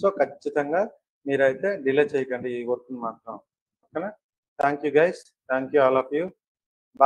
సో ఖచ్చితంగా మీరైతే డిలే చేయకండి ఈ వర్క్ని మాత్రం. ఓకేనా? Thank you guys, thank you all of you.